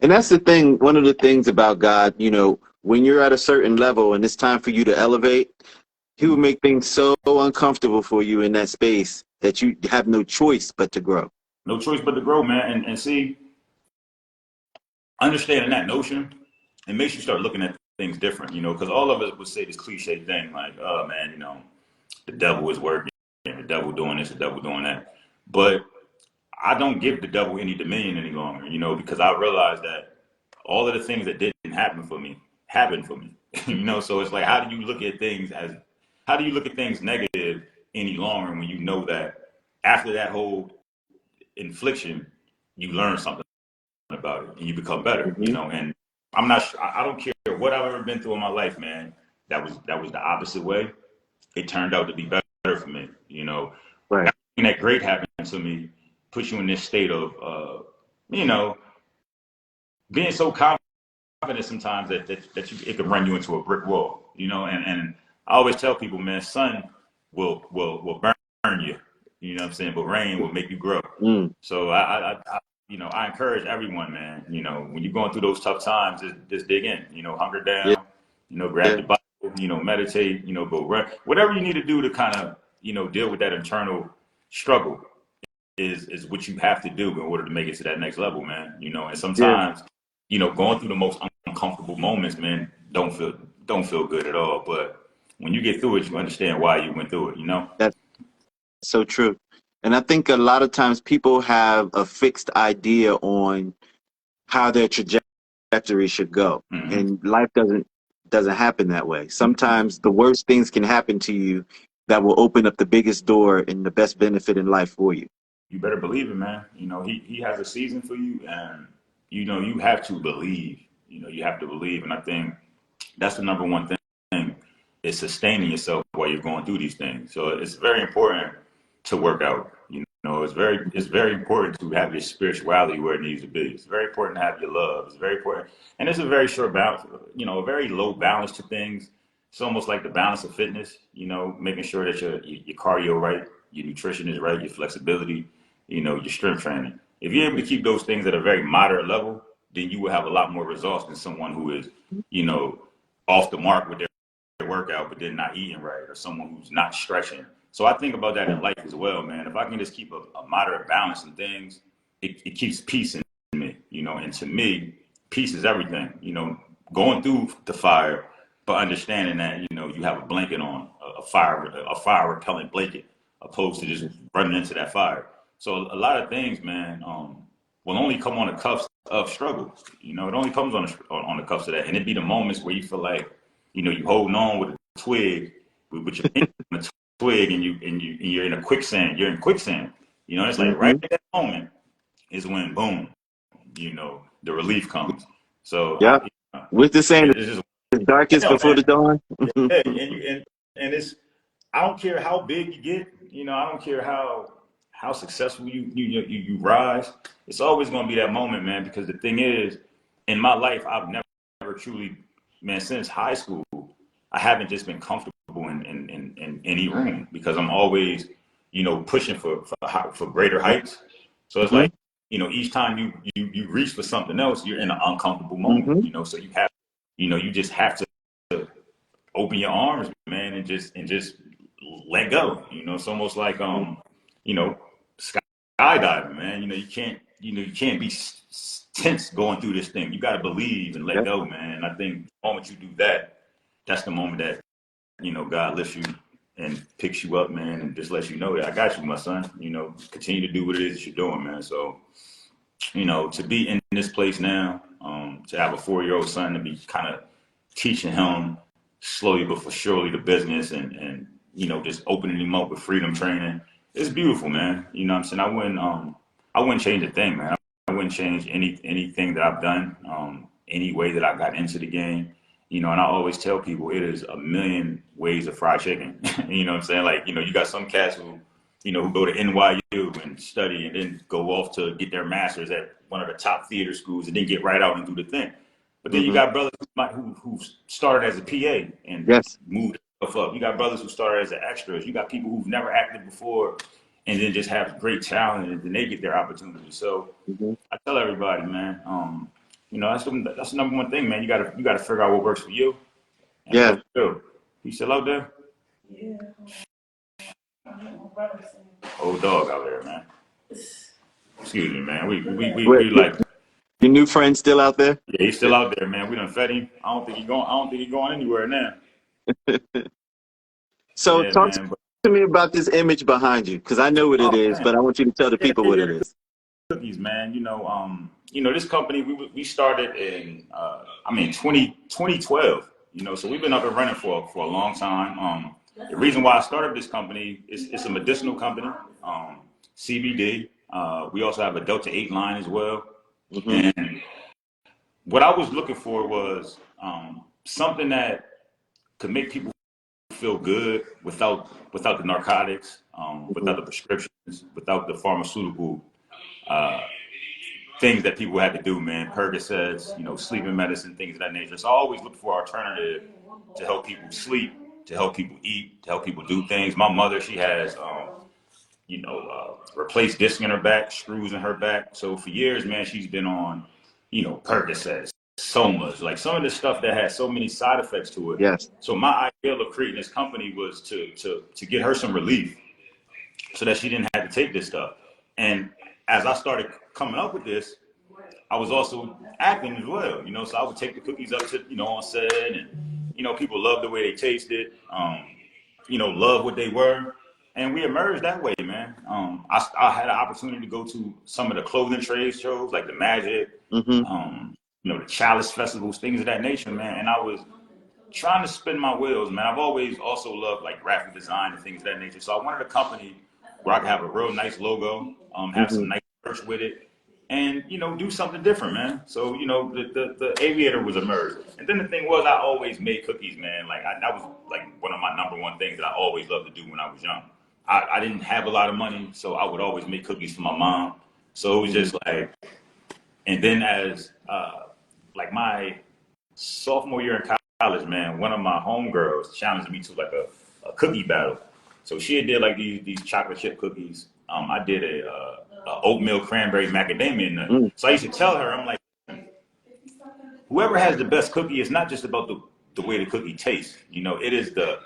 And that's the thing. One of the things about God, you know, when you're at a certain level and it's time for you to elevate, He will make things so uncomfortable for you in that space that you have no choice but to grow. No choice but to grow, man. And see, understanding that notion, it makes you start looking at things different, you know, because all of us would say this cliche thing like, oh man, you know, the devil is working, the devil doing this, the devil doing that. But I don't give the devil any dominion any longer, you know, because I realized that all of the things that didn't happen for me happened for me. You know, so it's like, how do you look at things negative any longer when you know that after that whole infliction, you learn something about it and you become better, you Mm-hmm. know. And I'm not sure, I don't care what I've ever been through in my life, man. That was the opposite way. It turned out to be better for me, you know. Right. Everything that great happened to me puts you in this state of you know, being so confident sometimes that it can run you into a brick wall, you know. And I always tell people, man, sun will burn you, you know what I'm saying, but rain will make you grow. Mm. So I you know, I encourage everyone, man, you know, when you're going through those tough times, just dig in, you know, hunker Yeah. down, you know, grab Yeah. your Bible, you know, meditate, you know, go run, whatever you need to do to kind of, you know, deal with that internal struggle is what you have to do in order to make it to that next level, man. You know, and Yeah. sometimes, you know, going through the most uncomfortable moments, man, don't feel good at all. But when you get through it, you understand why you went through it, you know? That's so true. And I think a lot of times people have a fixed idea on how their trajectory should go. Hmm. And life doesn't happen that way. Sometimes the worst things can happen to you that will open up the biggest door and the best benefit in life for you. You better believe it, man. You know, he has a season for you, and you know, you have to believe. You know, you have to believe, and I think that's the number one thing is sustaining yourself while you're going through these things. So it's very important to work out. You know, it's very important to have your spirituality where it needs to be. It's very important to have your love. It's very important, and it's a very short balance. You know, a very low balance to things. It's almost like the balance of fitness. You know, making sure that your cardio right, your nutrition is right, your flexibility, you know, your strength training. If you're able to keep those things at a very moderate level, then you will have a lot more results than someone who is, you know, off the mark with their workout, but they're not eating right, or someone who's not stretching. So I think about that in life as well, man. If I can just keep a moderate balance in things, it keeps peace in me, you know. And to me, peace is everything, you know. Going through the fire, but understanding that, you know, you have a blanket on, a fire repellent blanket, opposed to just running into that fire. So a lot of things, man, will only come on the cuffs of struggle. You know, it only comes on the cuffs of that, and it be the moments where you feel like, you know, you holding on with a twig, with your finger on a twig, and you're in a quicksand. You're in quicksand. You know, it's like right Hmm. at that moment is when boom, you know, the relief comes. So Yeah. With the saying, it's just, the darkest hell, before man. the dawn. Yeah, and it's, I don't care how big you get, you know, I don't care how successful you rise. It's always going to be that moment, man. Because the thing is, in my life, I've never truly, man, since high school, I haven't just been comfortable in any room, because I'm always, you know, pushing for greater heights. So it's Hmm. like, you know, each time you reach for something else, you're in an uncomfortable moment, Hmm. you know. So you have, you know, you just have to open your arms, man, and just let go. You know, it's almost like you know, skydiving, man. You know, you can't be tense going through this thing. You got to believe and let Yep. go, man. And I think the moment you do that, that's the moment that God lifts you and picks you up, man, and just lets you know that I got you, my son. You know, continue to do what it is that you're doing, man. So, to be in this place now, to have a 4-year-old son, to be kind of teaching him slowly but for surely the business and just opening him up with freedom training. It's beautiful, man. You know what I'm saying? I wouldn't change a thing, man. I wouldn't change anything that I've done, any way that I got into the game. And I always tell people it is a million ways of fried chicken. You know what I'm saying? Like, you got some cats who go to NYU and study and then go off to get their master's at one of the top theater schools and then get right out and do the thing. But then you got brothers who started as a PA and Yes. moved stuff up. You got brothers who started as an extras. You got people who've never acted before and then just have great talent and then they get their opportunity. So I tell everybody, man, that's the number one thing, man. You gotta figure out what works for you and Yeah. what you do. You still out there? Yeah. Old dog out there, man. Excuse me, man. Wait, We like. your new friend still out there? Yeah, he's still out there, man. We done fed him. I don't think he's going anywhere now. So Yeah, talk man. But to me about this image behind you, because I know what it is, man, but I want you to tell the people what it aviator is. cookies, man. This company we started in 2012. So we've been up and running for a long time. The reason why I started this company is it's a medicinal company, CBD. We also have a Delta 8 line as well. And what I was looking for was something that could make people feel good without the narcotics, without the prescriptions, without the pharmaceutical things that people had to do, man. Percocets, sleeping medicine, things of that nature. So I always look for alternative to help people sleep, to help people eat, to help people do things. My mother, she has replaced disc in her back, screws in her back. So for years, man, she's been on, Percocets, Somas, like some of this stuff that has so many side effects to it. Yes. So my ideal of creating this company was to get her some relief so that she didn't have to take this stuff. And as I started coming up with this, I was also acting as well, so I would take the cookies up to, on set and, people loved the way they tasted, love what they were. And we emerged that way, man. I had an opportunity to go to some of the clothing trade shows, like the Magic, the Chalice festivals, things of that nature, man. And I was trying to spin my wheels, man. I've always also loved like graphic design and things of that nature. So I wanted a company where I could have a real nice logo, have some nice merch with it, and do something different, man. So the aviator was emerged, and then the thing was I always made cookies, man. Like that was like one of my number one things that I always loved to do when I was young. I didn't have a lot of money, so I would always make cookies for my mom. So it was just like, and then as like my sophomore year in college, man, one of my homegirls challenged me to like a cookie battle. So she had did like these chocolate chip cookies. I did a oatmeal cranberry macadamia nut. So I used to tell her, I'm like, whoever has the best cookie, it's not just about the way the cookie tastes. It is the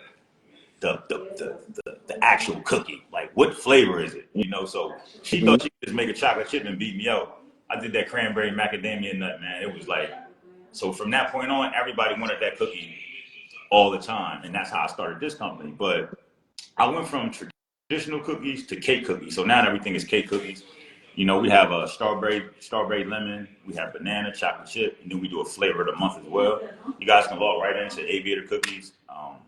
actual cookie. Like, what flavor is it? So she thought she could just make a chocolate chip and beat me out. I did that cranberry macadamia nut, man. It was like, so from that point on, everybody wanted that cookie all the time. And that's how I started this company. But I went from traditional cookies to cake cookies. So now everything is cake cookies. We have a strawberry lemon, we have banana, chocolate chip, and then we do a flavor of the month as well. You guys can log right into Aviator Cookies on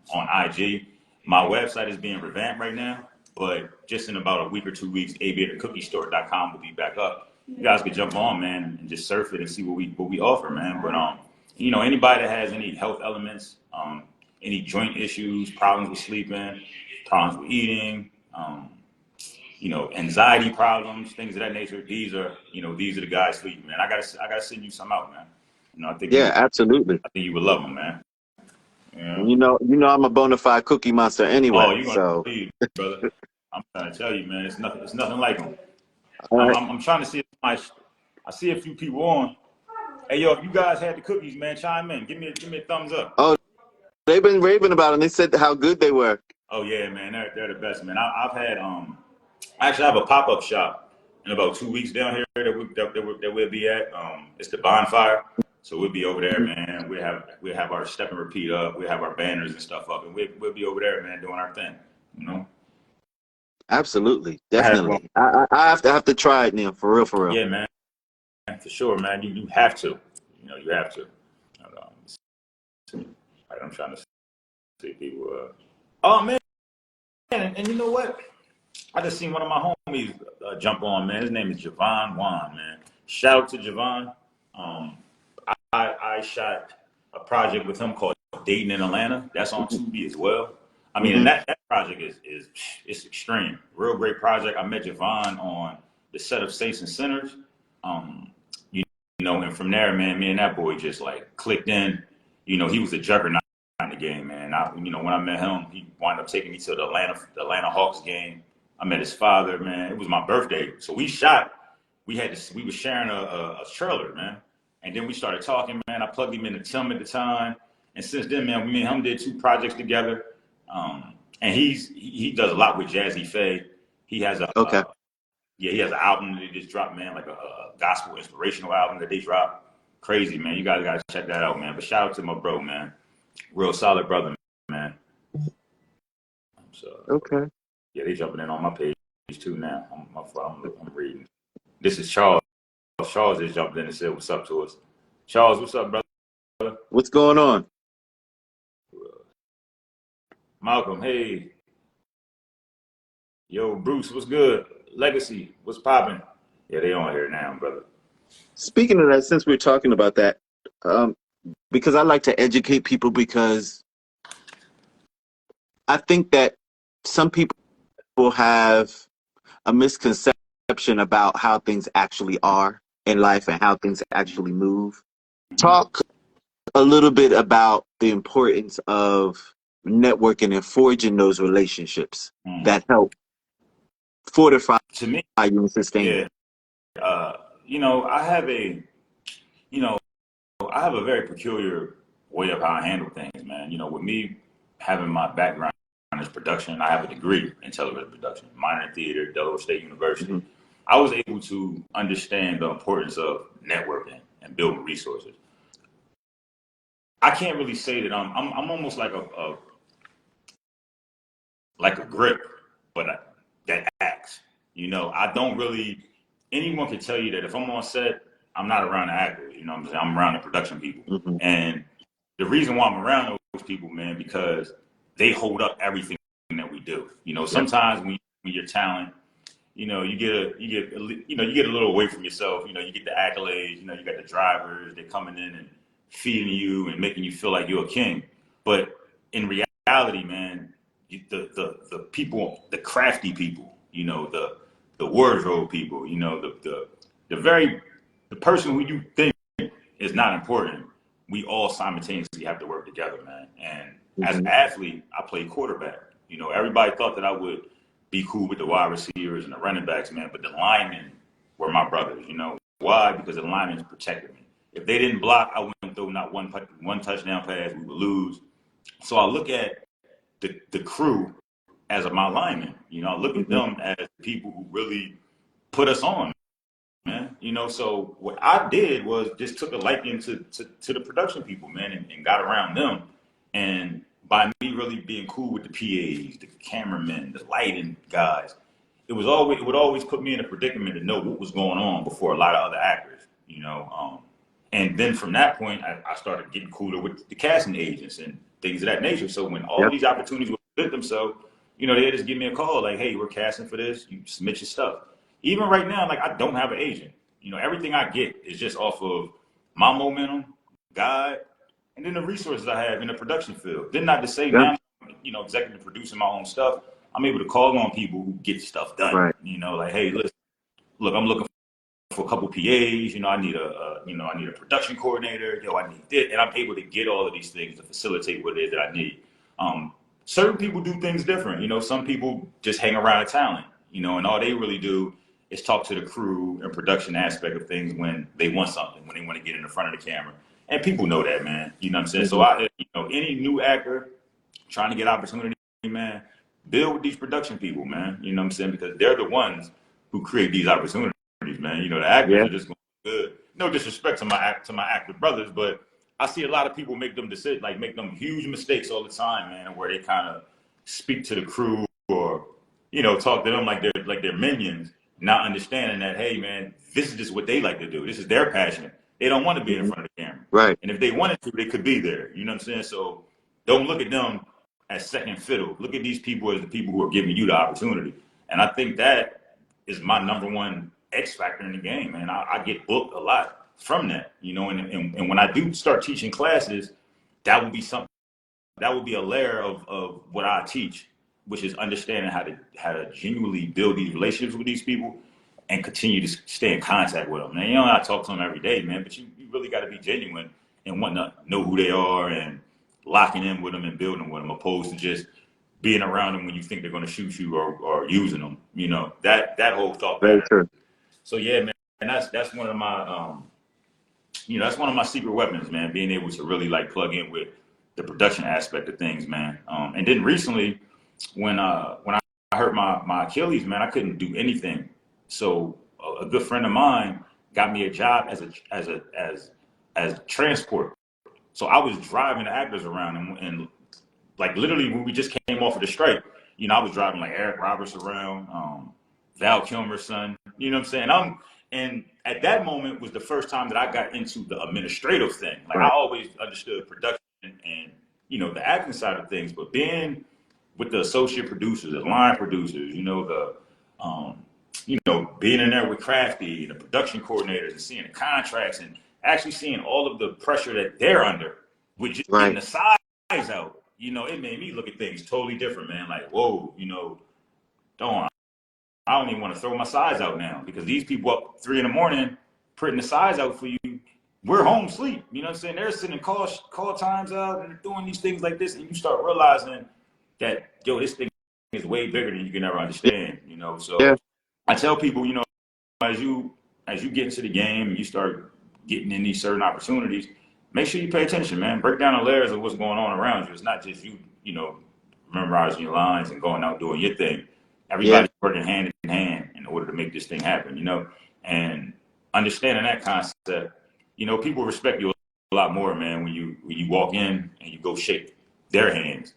IG. My website is being revamped right now, but just in about a week or 2 weeks, aviatorcookiestore.com will be back up. You guys can jump on, man, and just surf it and see what we offer, man. But anybody that has any health elements, any joint issues, problems with sleeping, problems with eating, anxiety problems, things of that nature. These are the guys for you, man. I gotta send you some out, man. I think Absolutely. I think you would love them, man. You know, I'm a bona fide cookie monster anyway. Oh, you're gonna So, leave, brother. I'm trying to tell you, man. It's nothing like them. all right. I'm trying to see if I see a few people on. Hey, yo, if you guys had the cookies, man, chime in. Give me a thumbs up. Oh, they've been raving about it, and they said how good they were. Oh yeah, man, they're the best, man. I've had I actually have a pop up shop in about 2 weeks down here that we'll be at. It's the bonfire, so we'll be over there, man. We have our step and repeat up. We have our banners and stuff up, and we'll be over there, man, doing our thing. You know. Absolutely, I have one. definitely. I have to try it, Neil, for real, for real. Yeah, man, for sure, man. You have to. You know, you have to. I'm trying to see people. Oh man, and you know what? I just seen one of my homies jump on, man. His name is Javon Wan, man. Shout out to Javon. Um, I shot a project with him called Dating in Atlanta. That's on Tubi as well. I mean, and that project is it's extreme. Real great project. I met Javon on the set of Saints and Sinners. You know, and from there, man, me and that boy just like clicked in. You know, he was a juggernaut in the game, man. You know, when I met him, he wound up taking me to the Atlanta Hawks game. I met his father, man. It was my birthday, so we shot. We were sharing a trailer, man, and then we started talking, man. I plugged him into Tim at the time, and since then, man, me and him did 2 projects together. And he does a lot with Jazzy Faye. He has Okay. he has an album that he just dropped, man, like a gospel inspirational album that they dropped. Crazy, man. You guys gotta check that out, man. But shout out to my bro, man. Real solid brother, man. So, Okay. yeah, they jumping in on my page too now. I'm reading. This is Charles. Charles just jumped in and said, "What's up to us?" Charles, what's up, brother? What's going on? Malcolm, hey. Yo, Bruce, what's good? Legacy, what's popping? Yeah, they on here now, brother. Speaking of that, since we're talking about that, because I like to educate people, because I think that some people have a misconception about how things actually are in life and how things actually move. Talk a little bit about the importance of networking and forging those relationships that help fortify To me, you and sustain yeah. you. You know, you know, I have a very peculiar way of how I handle things, man. You know, with me having my background as production, I have a degree in television production, minor in theater, Delaware State University. I was able to understand the importance of networking and building resources. I can't really say that I'm almost like a grip, but that acts. You know, I don't really. Anyone can tell you that if I'm on set, I'm not around the actors. You know what I'm saying? I'm around the production people. And the reason why I'm around those people, man, because they hold up everything that we do. You know, sometimes when you're talent, you know, you get a little away from yourself. You know, you get the accolades. You know, you got the drivers. They're coming in and feeding you and making you feel like you're a king. But in reality, man, the people, the crafty people, you know, the wardrobe people, you know, the person who you think is not important, we all simultaneously have to work together, man. And as an athlete, I played quarterback. You know, everybody thought that I would be cool with the wide receivers and the running backs, man, but the linemen were my brothers, you know. Why? Because the linemen protected me. If they didn't block, I wouldn't throw not one touchdown pass, we would lose. So I look at the crew as my linemen. You know, I look at them as people who really put us on, man. You know, so what I did was just took a liking to the production people, man, and got around them. And by me really being cool with the PAs, the cameramen, the lighting guys, it would always put me in a predicament to know what was going on before a lot of other actors, you know. And then from that point, I started getting cooler with the casting agents and things of that nature. So when all of these opportunities would present themselves, you know, they just give me a call like, "Hey, we're casting for this. You submit your stuff." Even right now, like I don't have an agent. You know, everything I get is just off of my momentum, God, and then the resources I have in the production field. Then not to say now, you know, executive producing my own stuff, I'm able to call on people who get stuff done. Right. You know, like, "Hey, listen, look, I'm looking for a couple PAs. You know, I need a production coordinator. Yo, I need this," and I'm able to get all of these things to facilitate what it is that I need. Certain people do things different. You know, some people just hang around a talent. You know, and all they really do is talk to the crew and production aspect of things when they want something, when they want to get in the front of the camera. and people know that, man. You know what I'm saying? So Mhm. any new actor trying to get opportunity, man, build with these production people, man. You know what I'm saying? Because they're the ones who create these opportunities, man. The actors Yeah. are just going good. No disrespect to my actor brothers, but I see a lot of people make them make them huge mistakes all the time, man, where they kind of speak to the crew or talk to them like they're minions, not understanding that, hey, man, this is just what they like to do. This is their passion. They don't want to be in Mhm. front of the camera, Right. and if they wanted to, they could be there. You know what I'm saying? So don't look at them as second fiddle. Look at these people as the people who are giving you the opportunity. And I think that is my number one X factor in the game, man. I get booked a lot from that, and when I do start teaching classes, that would be something that would be a layer of what I teach, which is understanding how to genuinely build these relationships with these people and continue to stay in contact with them. And I talk to them every day, man, but you really got to be genuine and wanting to know who they are and locking in with them and building with them, opposed to just being around them when you think they're going to shoot you or using them. That whole thought Very pattern. true. So yeah, man, and that's one of my that's one of my secret weapons, man. Being able to really like plug in with the production aspect of things, man. And then recently, when I hurt my Achilles, man, I couldn't do anything. So a good friend of mine got me a job as transport. So I was driving the actors around and like literally when we just came off of the strike, I was driving like Eric Roberts around, Val Kilmer's son. You know what I'm saying? And at that moment was the first time that I got into the administrative thing. Like I Right. always understood production and the acting side of things, but being with the associate producers, the line producers, um, being in there with Crafty and the production coordinators and seeing the contracts and actually seeing all of the pressure that they're under with just getting Right. the size out, it made me look at things totally different, man. Like, whoa, don't I don't even want to throw my size out now because these people up 3 in the morning printing the size out for you. We're home sleep. You know what I'm saying? They're sending call times out and doing these things like this, and you start realizing that this thing is way bigger than you can ever understand. So Yeah. I tell people, as you get into the game and you start getting in these certain opportunities, make sure you pay attention, man. Break down the layers of what's going on around you. It's not just you memorizing your lines and going out doing your thing. Yeah. Everybody's working hand in hand in order to make this thing happen. And understanding that concept, people respect you a lot more, man, when you walk in and you go shake their hands,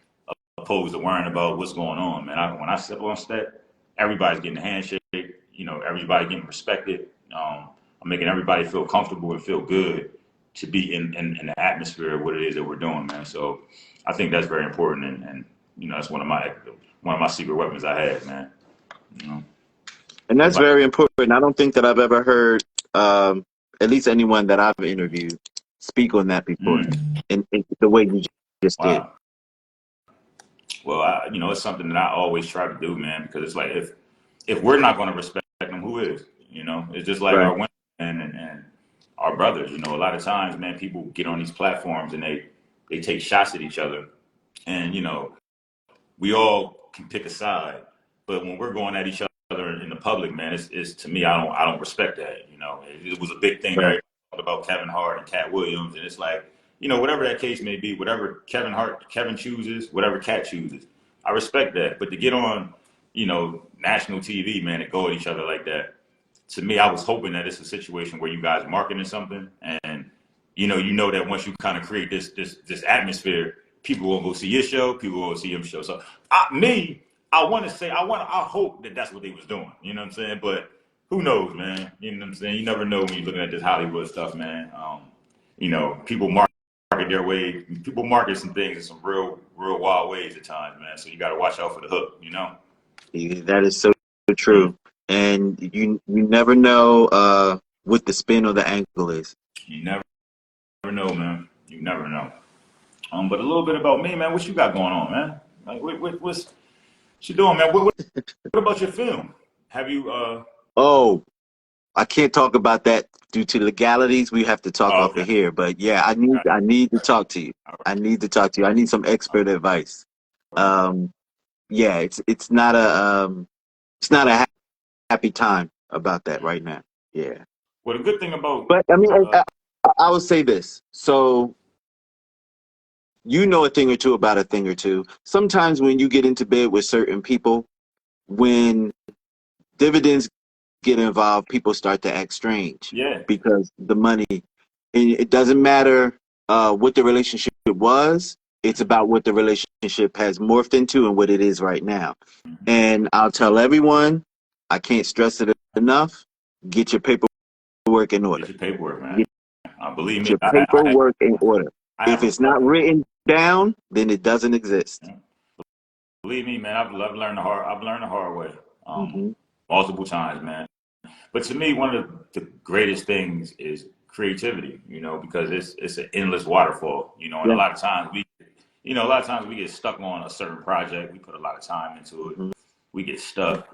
opposed to worrying about what's going on, man. When I step on set, everybody's getting a handshake. Everybody getting respected. I'm making everybody feel comfortable and feel good to be in the atmosphere of what it is that we're doing, man. So I think that's very important, and that's one of my secret weapons I have, man. You know, And that's if I, very important. I don't think that I've ever heard, at least anyone that I've interviewed, speak on that before, mm, in the way you just did. wow. Well, it's something that I always try to do, man, because it's like if we're not going to respect them, who is? It's just like Right. our women and our brothers. A lot of times, man, people get on these platforms and they take shots at each other, and we all can pick a side, but when we're going at each other in the public, man, it's to me, I don't respect that. It was a big thing. Right. Everybody talked about Kevin Hart and Cat Williams, and it's like, whatever that case may be, whatever Kevin chooses, whatever Cat chooses, I respect that. But to get on, national TV, man, and go at each other like that, to me, I was hoping that it's a situation where you guys marketing something, and you know that once you kind of create this atmosphere, people will go see your show, people will see your show. So I want to say, I hope that that's what they was doing. You know what I'm saying? But who knows, man? You know what I'm saying? You never know when you're looking at this Hollywood stuff, man. People market their way. People market some things in some real, real wild ways at times, man. So you got to watch out for the hook. Yeah, that is so Mm. true. And you never know what the spin or the angle is. You never know, man. You never know. But a little bit about me, man. What you got going on, man? Like, what's you doing, man? What about your film? Have you? Oh, I can't talk about that due to legalities. We have to talk Oh, off okay. of here. But yeah, I need to talk to you. I need to talk to you. I need some expert advice. All right. Um, yeah, it's not a happy time about that right now. Yeah, Well, the good thing about but I mean, uh, I would say this. So you know a thing or two about a thing or two. Sometimes when you get into bed with certain people, when dividends get involved, people start to act strange Yeah. because the money, and it doesn't matter what the relationship was. It's about what the relationship has morphed into and what it is right now. And I'll tell everyone, I can't stress it enough, get your paperwork in Get order. your paperwork, man. Get Believe me, your paperwork in order. I If have it's not written down, then it doesn't exist. believe me, man. I've learned the hard way, Hmm. multiple times, man. But to me, one of the greatest things is creativity, because it's an endless waterfall, and Yeah. a lot of times we get stuck on a certain project. We put a lot of time into it. Hmm. We get stuck,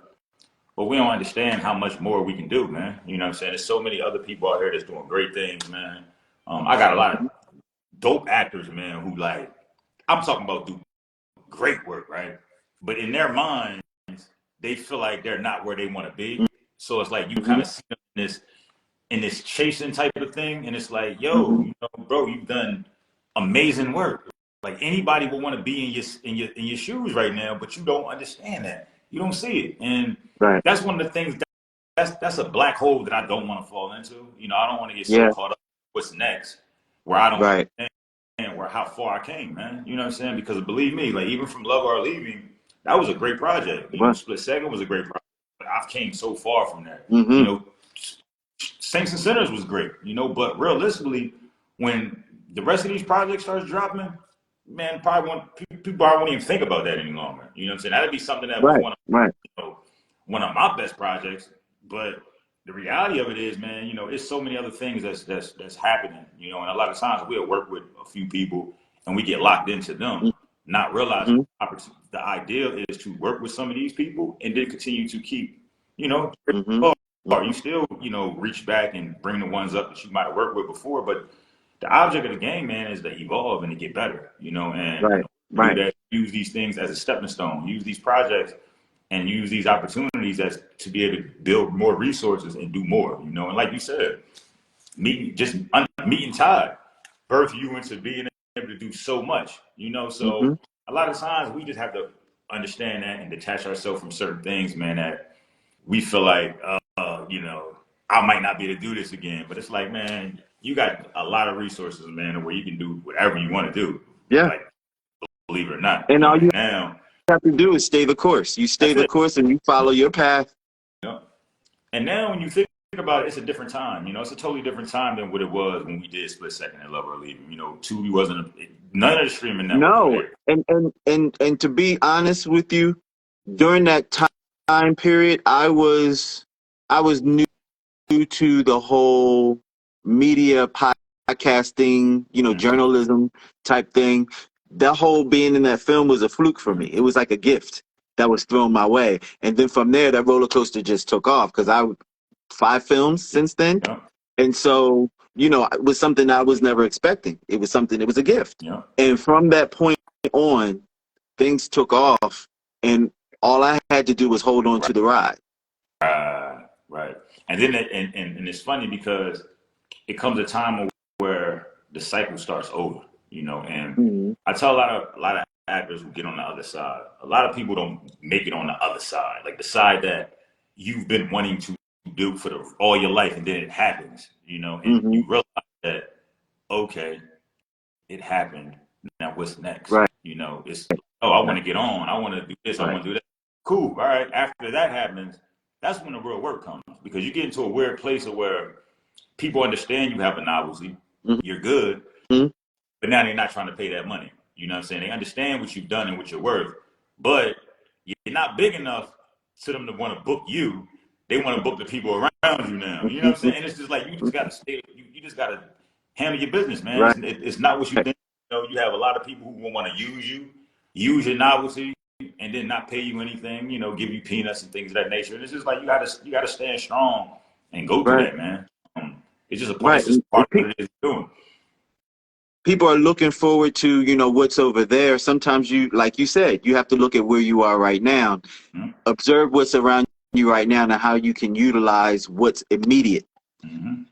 but we don't understand how much more we can do, man. You know what I'm saying? There's so many other people out here that's doing great things, man. I got a lot of dope actors, man, who like, I'm talking about do great work, right? But in their minds, they feel like they're not where they want to be. So it's like you Hmm. kind of see them in this chasing type of thing, and it's like, yo, Hmm. bro, you've done amazing work. Like anybody would want to be in your shoes right now, but you don't understand that. You don't see it, and Right. that's one of the things that's a black hole that I don't want to fall into. I don't want to get so Yeah. caught up in what's next where I don't Right. understand where how far I came, man. You know what I'm saying? Because believe me, like even from Love or Leaving, that was a great project. Well. Split Second was a great project. But I've came so far from that. You Hmm. know, Saints and Sinners was great. But realistically, when the rest of these projects starts dropping, man, people probably won't even think about that any longer. You know what I'm saying? That'd be something that was Right. Right. one of my best projects. But the reality of it is, man, it's so many other things that's happening. And a lot of times we'll work with a few people and we get locked into them, not realizing Hmm. the idea is to work with some of these people and then continue to keep, Hmm. you still, reach back and bring the ones up that you might have worked with before, but the object of the game, man, is to evolve and to get better, and Right. to do Right. that, use these things as a stepping stone, use these projects and use these opportunities as to be able to build more resources and do more, and like you said, meeting Todd birth you into being able to do so much, Hmm. so a lot of times we just have to understand that and detach ourselves from certain things, man, that we feel like, I might not be able to do this again. But it's like, man, you got a lot of resources, man, where you can do whatever you want to do. Yeah. Like, believe it or not, And all you and now have to do is stay the course. You stay that's the it. course and you follow your path. You know? And now when you think about it, it's a different time. It's a totally different time than what it was when we did Split Second and Love or Leave. Tubi wasn't, none of the streaming networks were No. there. And to be honest with you, during that time period, I was new to the whole media podcasting, Mm-hmm. journalism type thing. That whole being in that film was a fluke for me. It was like a gift that was thrown my way. And then from there, that roller coaster just took off because 5 films since then. Yeah, And so, it was something I was never expecting. It was a gift. yeah. And from that point on, things took off and all I had to do was hold on Right, to the ride. right. And then and it's funny because it comes a time where the cycle starts over, and Mhm. I tell a lot of actors who get on the other side, a lot of people don't make it on the other side, like the side that you've been wanting to do for all your life, and then it happens, and Mhm. you realize that, okay, it happened. Now what's next? Right. It's, oh, I want Right. to get on. I want to do this. I Right. want to do that. Cool. All right. After that happens, that's when the real work comes because you get into a weird place of where people understand you have a novelty, you're good, Mhm. but now they're not trying to pay that money. You know what I'm saying? They understand what you've done and what you're worth, but you're not big enough to them to want to book you. They want to book the people around you now. You know what I'm saying? And it's just like you just got to stay. You just got to handle your business, man. Right. It's not what you think. You have a lot of people who want to use your novelty, and then not pay you anything. Give you peanuts and things of that nature. And it's just like you gotta stand strong and go through Right. that, man. It's just a part. Right. It's just part of what it is doing. People are looking forward to, what's over there. Sometimes like you said, you have to look at where you are right now, Mm-hmm. observe what's around you right now and how you can utilize what's immediate. Mm-hmm.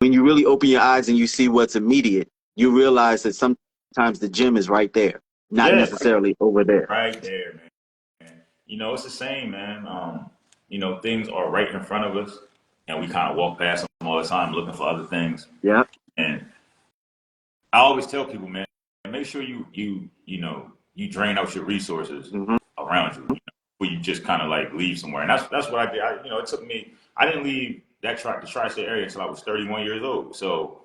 when you really open your eyes and you see what's immediate, you realize that sometimes the gym is right there, not Yeah, necessarily over there. right there, man. You know, it's the same, man. You know, things are right in front of us, and we kind of walk past them all the time, looking for other things. Yeah. And I always tell people, man, make sure you drain out your resources Hmm. around you, before you just kind of like leave somewhere. And that's what I did. It took me. I didn't leave the tri-state area until I was 31 years old. So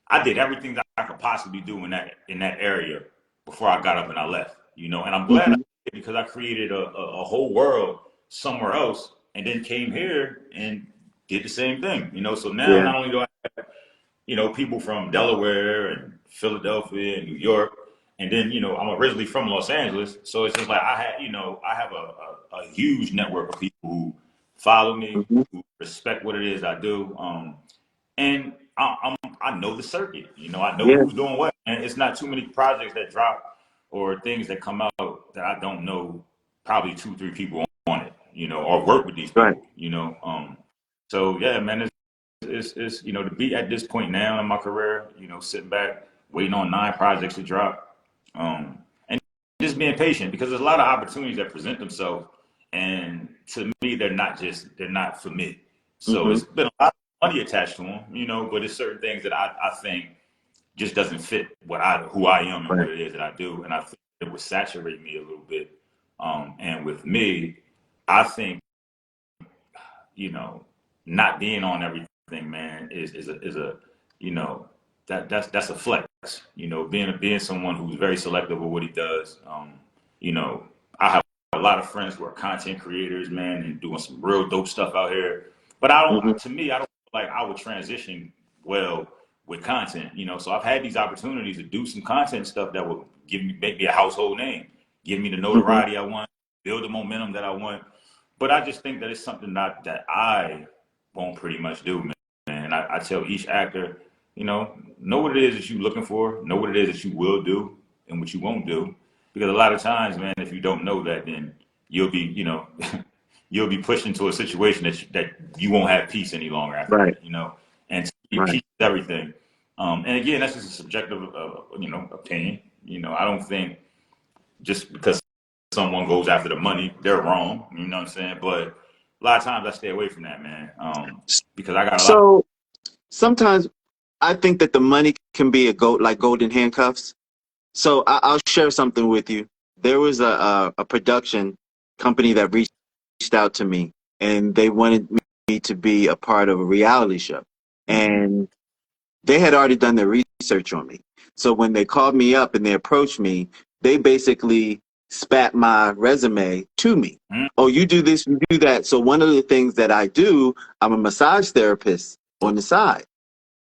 I did everything that I could possibly do in that area before I got up and I left. And I'm glad I Hmm. did, because I created a whole world somewhere else, and then came here and did the same thing. So now Yeah. not only do I people from Delaware and Philadelphia and New York. And then, I'm originally from Los Angeles. So it's just like I have a huge network of people who follow me, Hmm. who respect what it is I do. And I know the circuit. I know Yeah. who's doing what. And it's not too many projects that drop or things that come out that I don't know probably two, three people on it, or work with these Right. people. So yeah, man, it's to be at this point now in my career, sitting back waiting on 9 projects to drop, and just being patient, because there's a lot of opportunities that present themselves, and to me they're not for me. So Hmm. it's been a lot of money attached to them, but it's certain things that I think just doesn't fit who I am and Right. what it is that I do, and I think it would saturate me a little bit. And with me, I think you know, not being on everything, man, is a you know that's a flex. Being someone who's very selective with what he does. You know, I have a lot of friends who are content creators, man, and doing some real dope stuff out here. But I Hmm. don't. To me, I don't feel like I would transition well with content. So I've had these opportunities to do some content stuff that will make me a household name, give me the Hmm. notoriety I want, build the momentum that I want. But I just think that it's something that I won't pretty much do, man. And I tell each actor, know what it is that you're looking for, know what it is that you will do and what you won't do. Because a lot of times, man, if you don't know that, then you'll be, you'll be pushed into a situation that you won't have peace any longer after Right. that. And to me, Right. peace is everything. And again, that's just a subjective, opinion. I don't think just because someone goes after the money, they're wrong. You know what I'm saying? But a lot of times I stay away from that, man, because I got a lot. So sometimes I think that the money can be a goat, like golden handcuffs. So I'll share something with you. There was a production company that reached out to me, and they wanted me to be a part of a reality show. Mm-hmm. And they had already done their research on me. So when they called me up and they approached me, they basically spat my resume to me. Oh, you do this, you do that. So one of the things that I do, I'm a massage therapist on the side.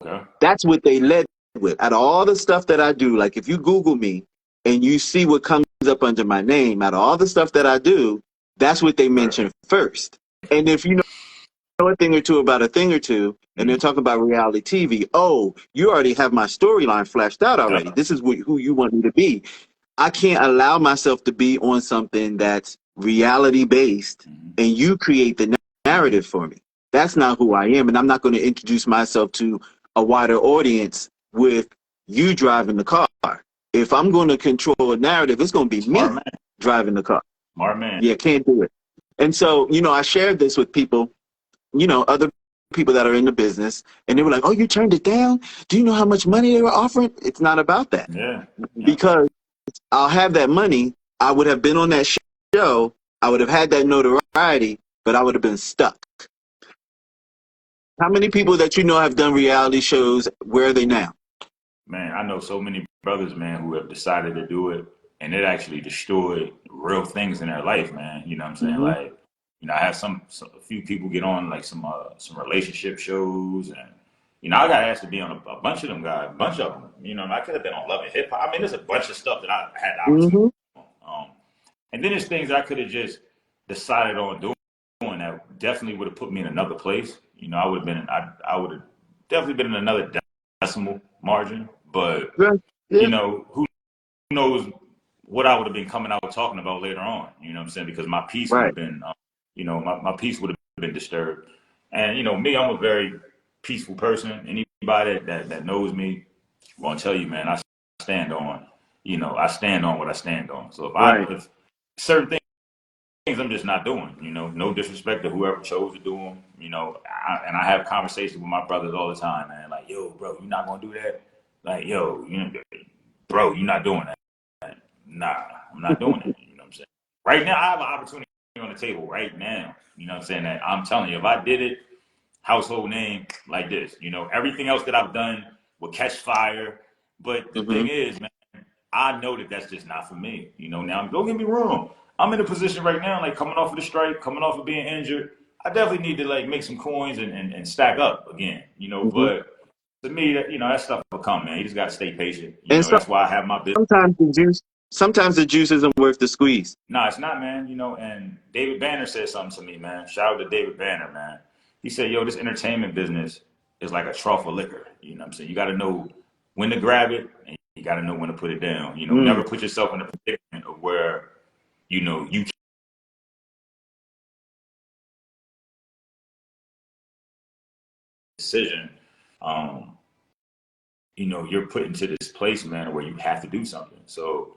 Okay. That's what they led with. Out of all the stuff that I do, like if you Google me and you see what comes up under my name, out of all the stuff that I do, that's what they Right. mention first. And if you know a thing or two about a thing or two, and they're Mm-hmm. talking about reality TV, oh, you already have my storyline fleshed out Yeah. already. This is who you want me to be. I can't allow myself to be on something that's reality based Mm-hmm. and you create the narrative for me. That's not who I am. And I'm not going to introduce myself to a wider audience with you driving the car. If I'm going to control a narrative, it's going to be Smart me man. driving the car. Smart man. Yeah, can't do it. And so, I shared this with people, other people that are in the business, and they were like, oh, you turned it down? Do you know how much money they were offering? It's not about that. Yeah. Yeah. Because I'll have that money. I would have been on that show. I would have had that notoriety, but I would have been stuck. How many people that you know have done reality shows? Where are they now? Man, I know so many brothers, man, who have decided to do it, and it actually destroyed real things in their life, man. You know what I'm saying? Hmm. Like, I had a few people get on like some relationship shows, and I got asked to be on a bunch of them guys, a bunch of them. I could have been on Love and Hip Hop. I mean, there's a bunch of stuff that I had the opportunity. Hmm. And then there's things that I could have just decided on doing that definitely would have put me in another place. I would have I would have definitely been in another decimal margin. But Yeah. Yeah. who knows what I would have been coming out talking about later on. You know what I'm saying? Because my peace would Right. have been, my peace would have been disturbed. And me, I'm a very peaceful person. anybody that knows me gonna tell you, man, I stand on, I stand on what I stand on. So Right. if certain things I'm just not doing, no disrespect to whoever chose to do them, and I have conversations with my brothers all the time, man, like, yo, bro, you're not gonna do that? Like, yo, bro, you're not doing that. Nah, I'm not doing it. You know what I'm saying? Right now, I have an opportunity on the table right now. You know what I'm saying? That I'm telling you, if I did it, household name like this, everything else that I've done will catch fire. But the Mm-hmm. thing is, man, I know that that's just not for me. Now don't get me wrong. I'm in a position right now, like coming off of the strike, coming off of being injured. I definitely need to like make some coins and stack up again, Mm-hmm. but to me, that stuff will come, man. You just got to stay patient. And That's why I have my business. sometimes the juice isn't worth the squeeze. No, it's not, man. And David Banner said something to me, man. Shout out to David Banner, man. He said, yo, this entertainment business is like a trough of liquor. You know what I'm saying? You got to know when to grab it and you got to know when to put it down. Mm. Never put yourself in a predicament of where, you decision, um, you're put into this place, man, where you have to do something. So,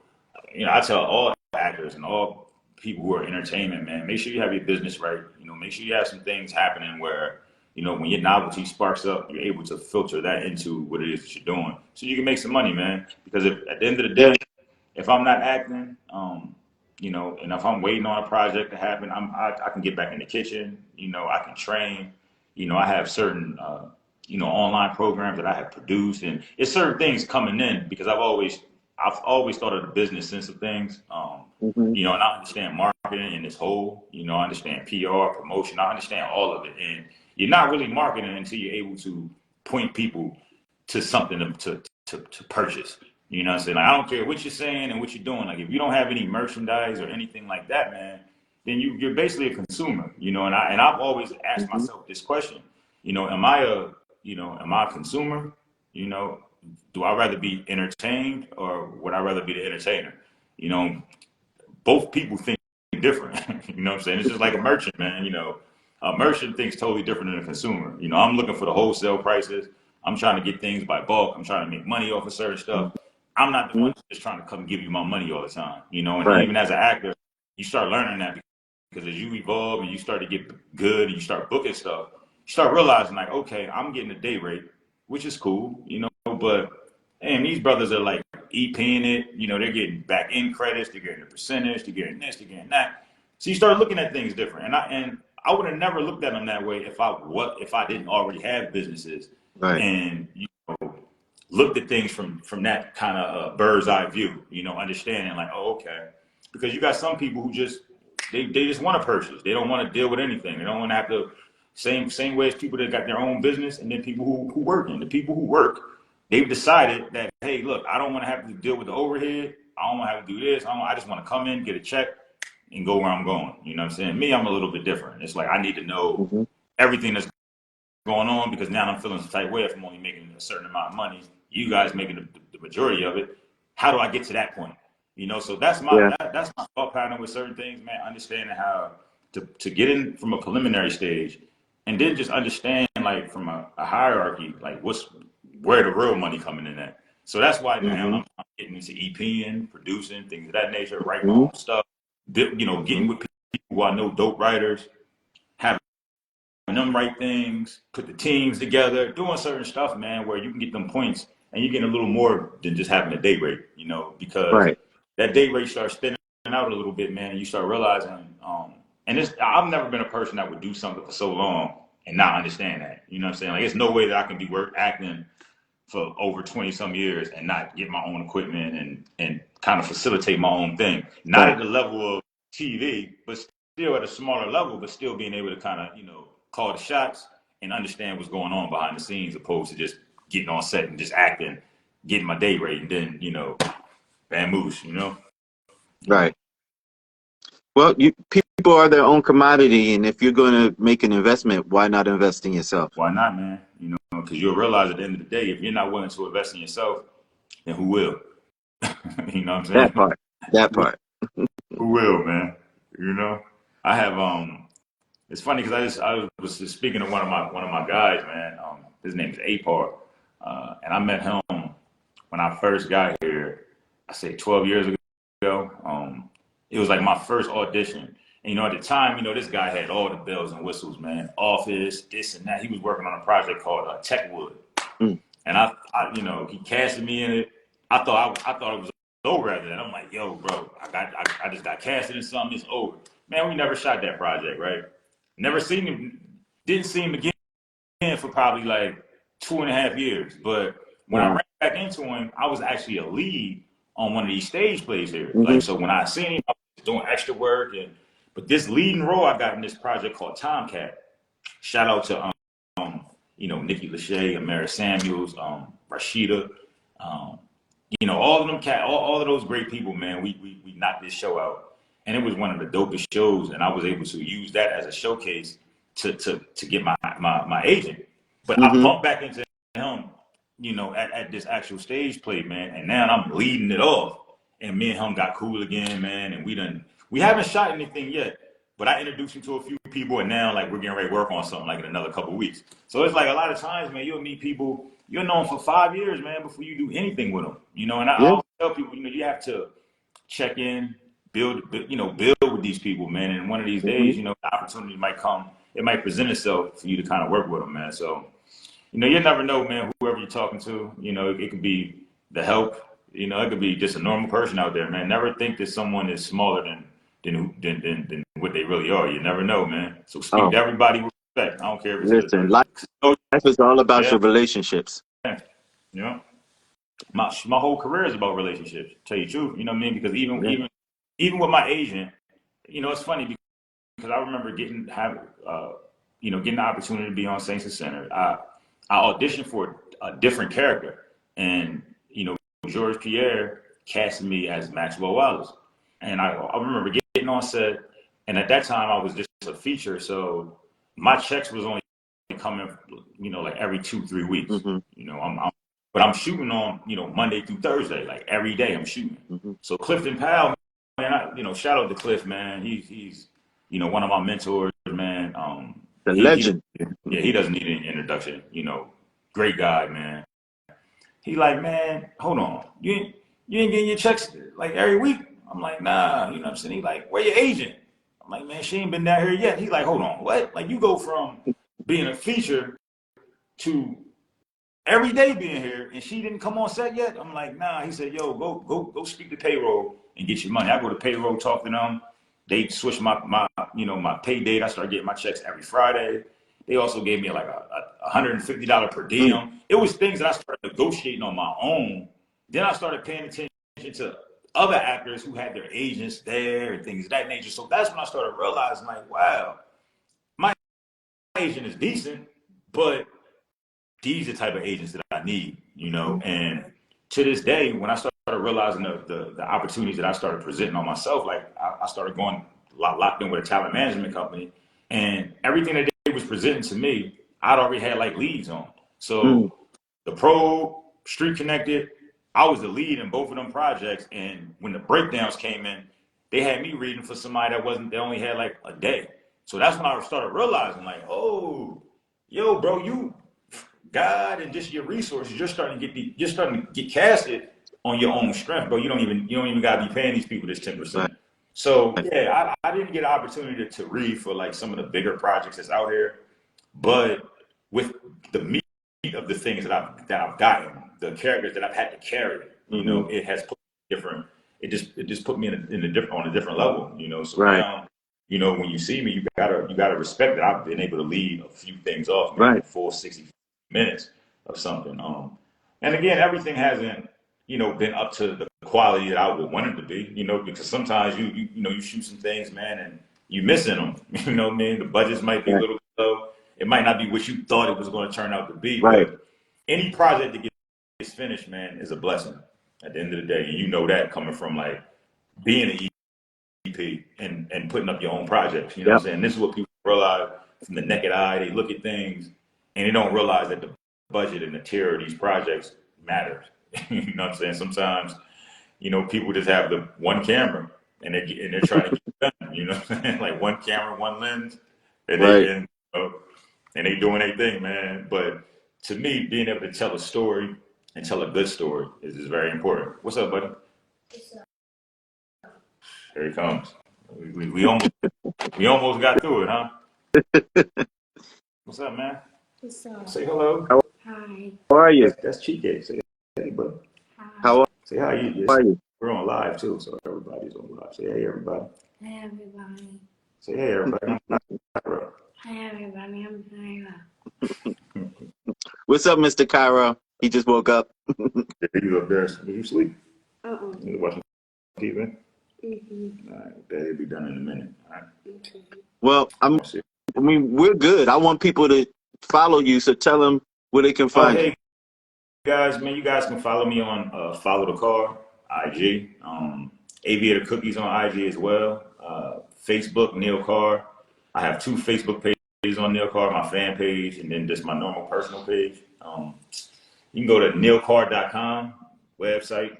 I tell all actors and all people who are entertainment, man, make sure you have your business right. Make sure you have some things happening where, when your novelty sparks up, you're able to filter that into what it is that you're doing so you can make some money, man. Because if at the end of the Yeah. day, if I'm not acting, and if I'm waiting on a project to happen, I can get back in the kitchen. I can train. I have certain, online programs that I have produced, and it's certain things coming in because I've always thought of the business sense of things. Mm-hmm. And I understand marketing in its whole. I understand PR, promotion. I understand all of it, and you're not really marketing until you're able to point people to something to purchase. You know what I'm saying? Like, I don't care what you're saying and what you're doing. Like, if you don't have any merchandise or anything like that, man, then you're basically a consumer. And I've always asked Mm-hmm. myself this question. Am I a consumer? You know, do I rather be entertained or would I rather be the entertainer? You know, both people think different. You know what I'm saying? It's just like a merchant, man. A merchant thinks totally different than a consumer. I'm looking for the wholesale prices. I'm trying to get things by bulk. I'm trying to make money off of certain stuff. I'm not the one just trying to come give you my money all the time. And Right. even as an actor, you start learning that because as you evolve and you start to get good and you start booking stuff, you start realizing like, okay, I'm getting a day rate, which is cool, but and these brothers are like EPing it, they're getting back end credits, they're getting a percentage, they're getting this, they're getting that. So you start looking at things different. And I would have never looked at them that way if I didn't already have businesses Right. and looked at things from that kind of bird's eye view, understanding like, oh, okay. Because you got some people who they just want to purchase. They don't want to deal with anything. They don't want to have to same way as people that got their own business and then people who work in. The people who work, they've decided that, hey, look, I don't want to have to deal with the overhead. I don't want to have to do this. I just want to come in, get a check, and go where I'm going. You know what I'm saying? Me, I'm a little bit different. It's like I need to know Mm-hmm. everything that's going on because now I'm feeling some type way if I'm only making a certain amount of money. You guys making the majority of it. How do I get to that point? So that's Yeah. that's my thought pattern with certain things, man. Understanding how to get in from a preliminary stage, and then just understand like from a hierarchy, like where the real money coming in at. So that's why now Mm-hmm. I'm getting into EPing, producing things of that nature, write my Mm-hmm. own stuff, getting with people who I know, dope writers, having them write things, put the teams together, doing certain stuff, man, where you can get them points and you're getting a little more than just having a day rate, because Right. that day rate starts thinning out a little bit, man, and you start realizing, I've never been a person that would do something for so long and not understand that. You know what I'm saying? Like, there's no way that I can be acting for over 20 some years and not get my own equipment and kind of facilitate my own thing. Not Right. at the level of TV, but still at a smaller level, but still being able to kind of, call the shots and understand what's going on behind the scenes opposed to just getting on set and just acting, getting my day rate and then, vamoose. Right. Well, people are their own commodity, and if you're going to make an investment, why not invest in yourself? Why not, man? Because you'll realize at the end of the day, if you're not willing to invest in yourself, then who will? You know what I'm That saying? part. That part. Who will, man? I have It's funny because I was just speaking to one of my guys, man. His name is Apar. And I met him when I first got here, I say 12 years ago. It was like my first audition. And, at the time, this guy had all the bells and whistles, man. Office, this and that. He was working on a project called Techwood. And he casted me in it. I thought it was over after that. I'm like, yo, bro, I just got casted in something. It's over. Man, we never shot that project, right? Never seen him. Didn't see him again for probably like 2.5 years. But when I ran back into him, I was actually a lead on one of these stage plays here. Like, so when I seen him, I was doing extra work. But this leading role I got in this project called Tomcat. Shout out to Nikki Lachey, Amara Samuels, Rashida, all of them all of those great people, man. We knocked this show out, and it was one of the dopest shows, and I was able to use that as a showcase to get my agent. But I bumped back into him, at this actual stage play, man, and now I'm leading it off, and me and him got cool again, man, and we haven't shot anything yet. But I introduced him to a few people, and now like we're getting ready to work on something like in another couple of weeks. So it's like a lot of times, man, you'll meet people you'll know them for 5 years, man, before you do anything with them. And I always tell people, you have to check in, build with these people, man. And one of these days, the opportunity might come. It might present itself for you to kind of work with them, man. So, you never know, man. Whoever you're talking to, it could be the help. It could be just a normal person out there, man. Never think that someone is smaller than what they really are. You never know, man. So speak to everybody with respect. I don't care if it's life is all about your relationships. Yeah. My whole career is about relationships, to tell you the truth. You know what I mean? Because even with my agent, it's funny because I remember getting the opportunity to be on Saints and Center. I auditioned for a different character, and George Pierre casted me as Maxwell Wallace. And I remember getting on set, and at that time I was just a feature, so my checks was only coming, like every 2-3 weeks. But I'm shooting on, Monday through Thursday, like every day I'm shooting. So Clifton Powell, man, shout out to Cliff, man. He's one of my mentors, man. The legend. He doesn't need an introduction. Great guy, man. He like, man, hold on, you ain't getting your checks like every week? I'm like, nah, you know what I'm saying? He like, where your agent? I'm like, man, she ain't been down here yet. He like, hold on, what? Like, you go from being a feature to every day being here, and she didn't come on set yet? I'm like, nah. He said, yo, go speak to payroll and get your money. I go to payroll, talk to them. They switch my pay date. I start getting my checks every Friday. They also gave me like a $150 per diem. It was things that I started negotiating on my own. Then I started paying attention to other actors who had their agents there and things of that nature. So that's when I started realizing, like, wow, my agent is decent, but these are the type of agents that I need, And to this day, when I started realizing the opportunities that I started presenting on myself, like I started going locked in with a talent management company, and everything that they was presenting to me, I'd already had like leads on. So the Pro, Street Connected, I was the lead in both of them projects. And when the breakdowns came in, they had me reading for somebody they only had like a day. So that's when I started realizing, like, oh, yo, bro, God and just your resources, you're starting to get casted on your own strength, bro. You don't even gotta be paying these people this 10%. So yeah, I didn't get an opportunity to read for like some of the bigger projects that's out here, but with the meat of the things that I've gotten, the characters that I've had to carry, it has put me different. It just put me on a different level, So now, when you see me, you gotta respect that I've been able to lead a few things off, man, in full 60 minutes of something. And again, everything hasn't, been up to the quality that I would want it to be, because sometimes you shoot some things, man, and you missing them. You know what I mean? The budgets might be a little low. It might not be what you thought it was going to turn out to be. But any project that gets finished, man, is a blessing at the end of the day. And you know that coming from like being an EP and putting up your own projects. You know what I'm saying? This is what people realize from the naked eye. They look at things and they don't realize that the budget and the tier of these projects matters. You know what I'm saying? Sometimes, people just have the one camera and they're trying to get it done. You know what I'm saying? Like one camera, one lens, and they doing their thing, man. But to me, being able to tell a story and tell a good story is very important. What's up, buddy? Here he comes. We almost got through it, huh? What's up, man? What's up? Say hello. Hi. How are you? That's cheeky. Say hey, buddy. Hi. How Say hi. are you? We're on live too, so everybody's on live. Say hey, everybody. Hi, everybody. Say hey, everybody. Hi, everybody. I'm Tyra. What's up, Mr. Cairo? He just woke up. You up there? Did you sleep? Uh-uh. You watching TV? Mm-hmm. All right, that'll be done in a minute. All right. Okay. Well, I'll see. I mean, we're good. I want people to follow you, so tell them where they can Oh, find hey you. guys, man, you guys can follow me on Follow the Car, IG, Aviator Cookies on IG as well, Facebook, Neil Carr. I have 2 Facebook pages on Neil Carr, my fan page, and then just my normal personal page. You can go to neilcarr.com website.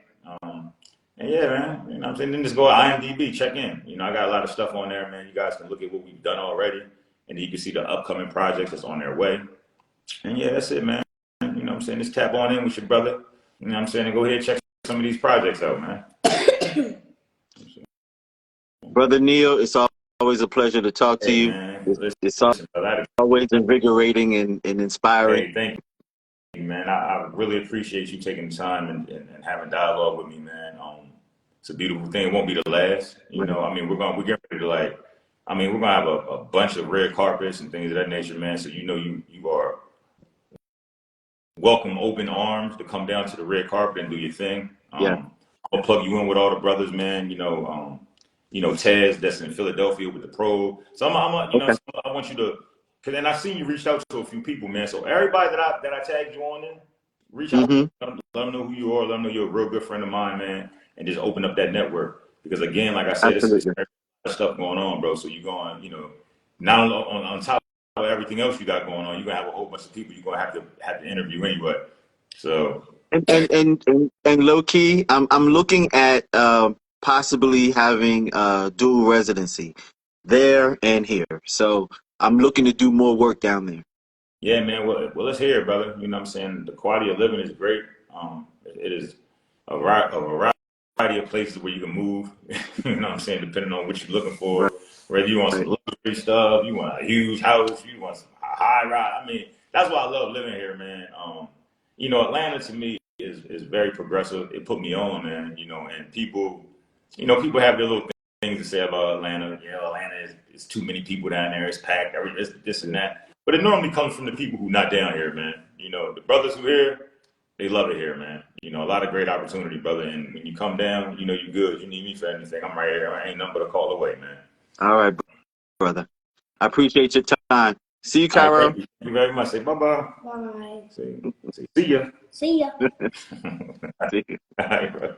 And yeah, man, you know what I'm saying? Then just go to IMDb, check in. You know, I got a lot of stuff on there, man. You guys can look at what we've done already, and then you can see the upcoming projects that's on their way. And yeah, that's it, man. You know what I'm saying? Just tap on in with your brother. You know what I'm saying? And go ahead and check some of these projects out, man. Brother Neil, it's always a pleasure to talk to Hey, you. man. It's Listen, brother. always invigorating and inspiring. Hey, thank you, man. I really appreciate you taking the time and having dialogue with me, man. It's a beautiful thing. It won't be the last. You know, I mean, we're getting ready to we're gonna have a bunch of red carpets and things of that nature, man. So you know you are welcome, open arms to come down to the red carpet and do your thing. Yeah. I'll plug you in with all the brothers, man. Tez that's in Philadelphia with the Pro. So Okay. I want you to, cause then I seen you reached out to a few people, man. So everybody that I tagged you on in, reach out, Mm-hmm. let them know who you are, let them know you're a real good friend of mine, man, and just open up that network. Because again, like I said, it's Absolutely. a lot of stuff going on, bro. So you're going, not on top of everything else you got going on, you're gonna have a whole bunch of people you're gonna have to interview anyway. So And low key, I'm looking at possibly having dual residency there and here. So I'm looking to do more work down there. yeah, man. Well, let's hear it, brother. You know what I'm saying? The quality of living is great. It is a variety of places where you can move. You know what I'm saying? Depending on what you're looking Right. for. Whether you want some luxury stuff, you want a huge house, you want some high rise. I mean, that's why I love living here, man. Atlanta to me is very progressive. It put me on, man. And people have their little things to say about Atlanta. Atlanta is too many people down there. It's packed. It's this and that. But it normally comes from the people who not down here, man. The brothers who here, they love it here, man. A lot of great opportunity, brother. And when you come down, you good. You need me for anything, I'm right here. I ain't nothing but a call away, man. All right, brother. I appreciate your time. See you, All right, Cairo. thank you very much. Say bye-bye. Bye. Say see ya. See ya. See you. All right, bro.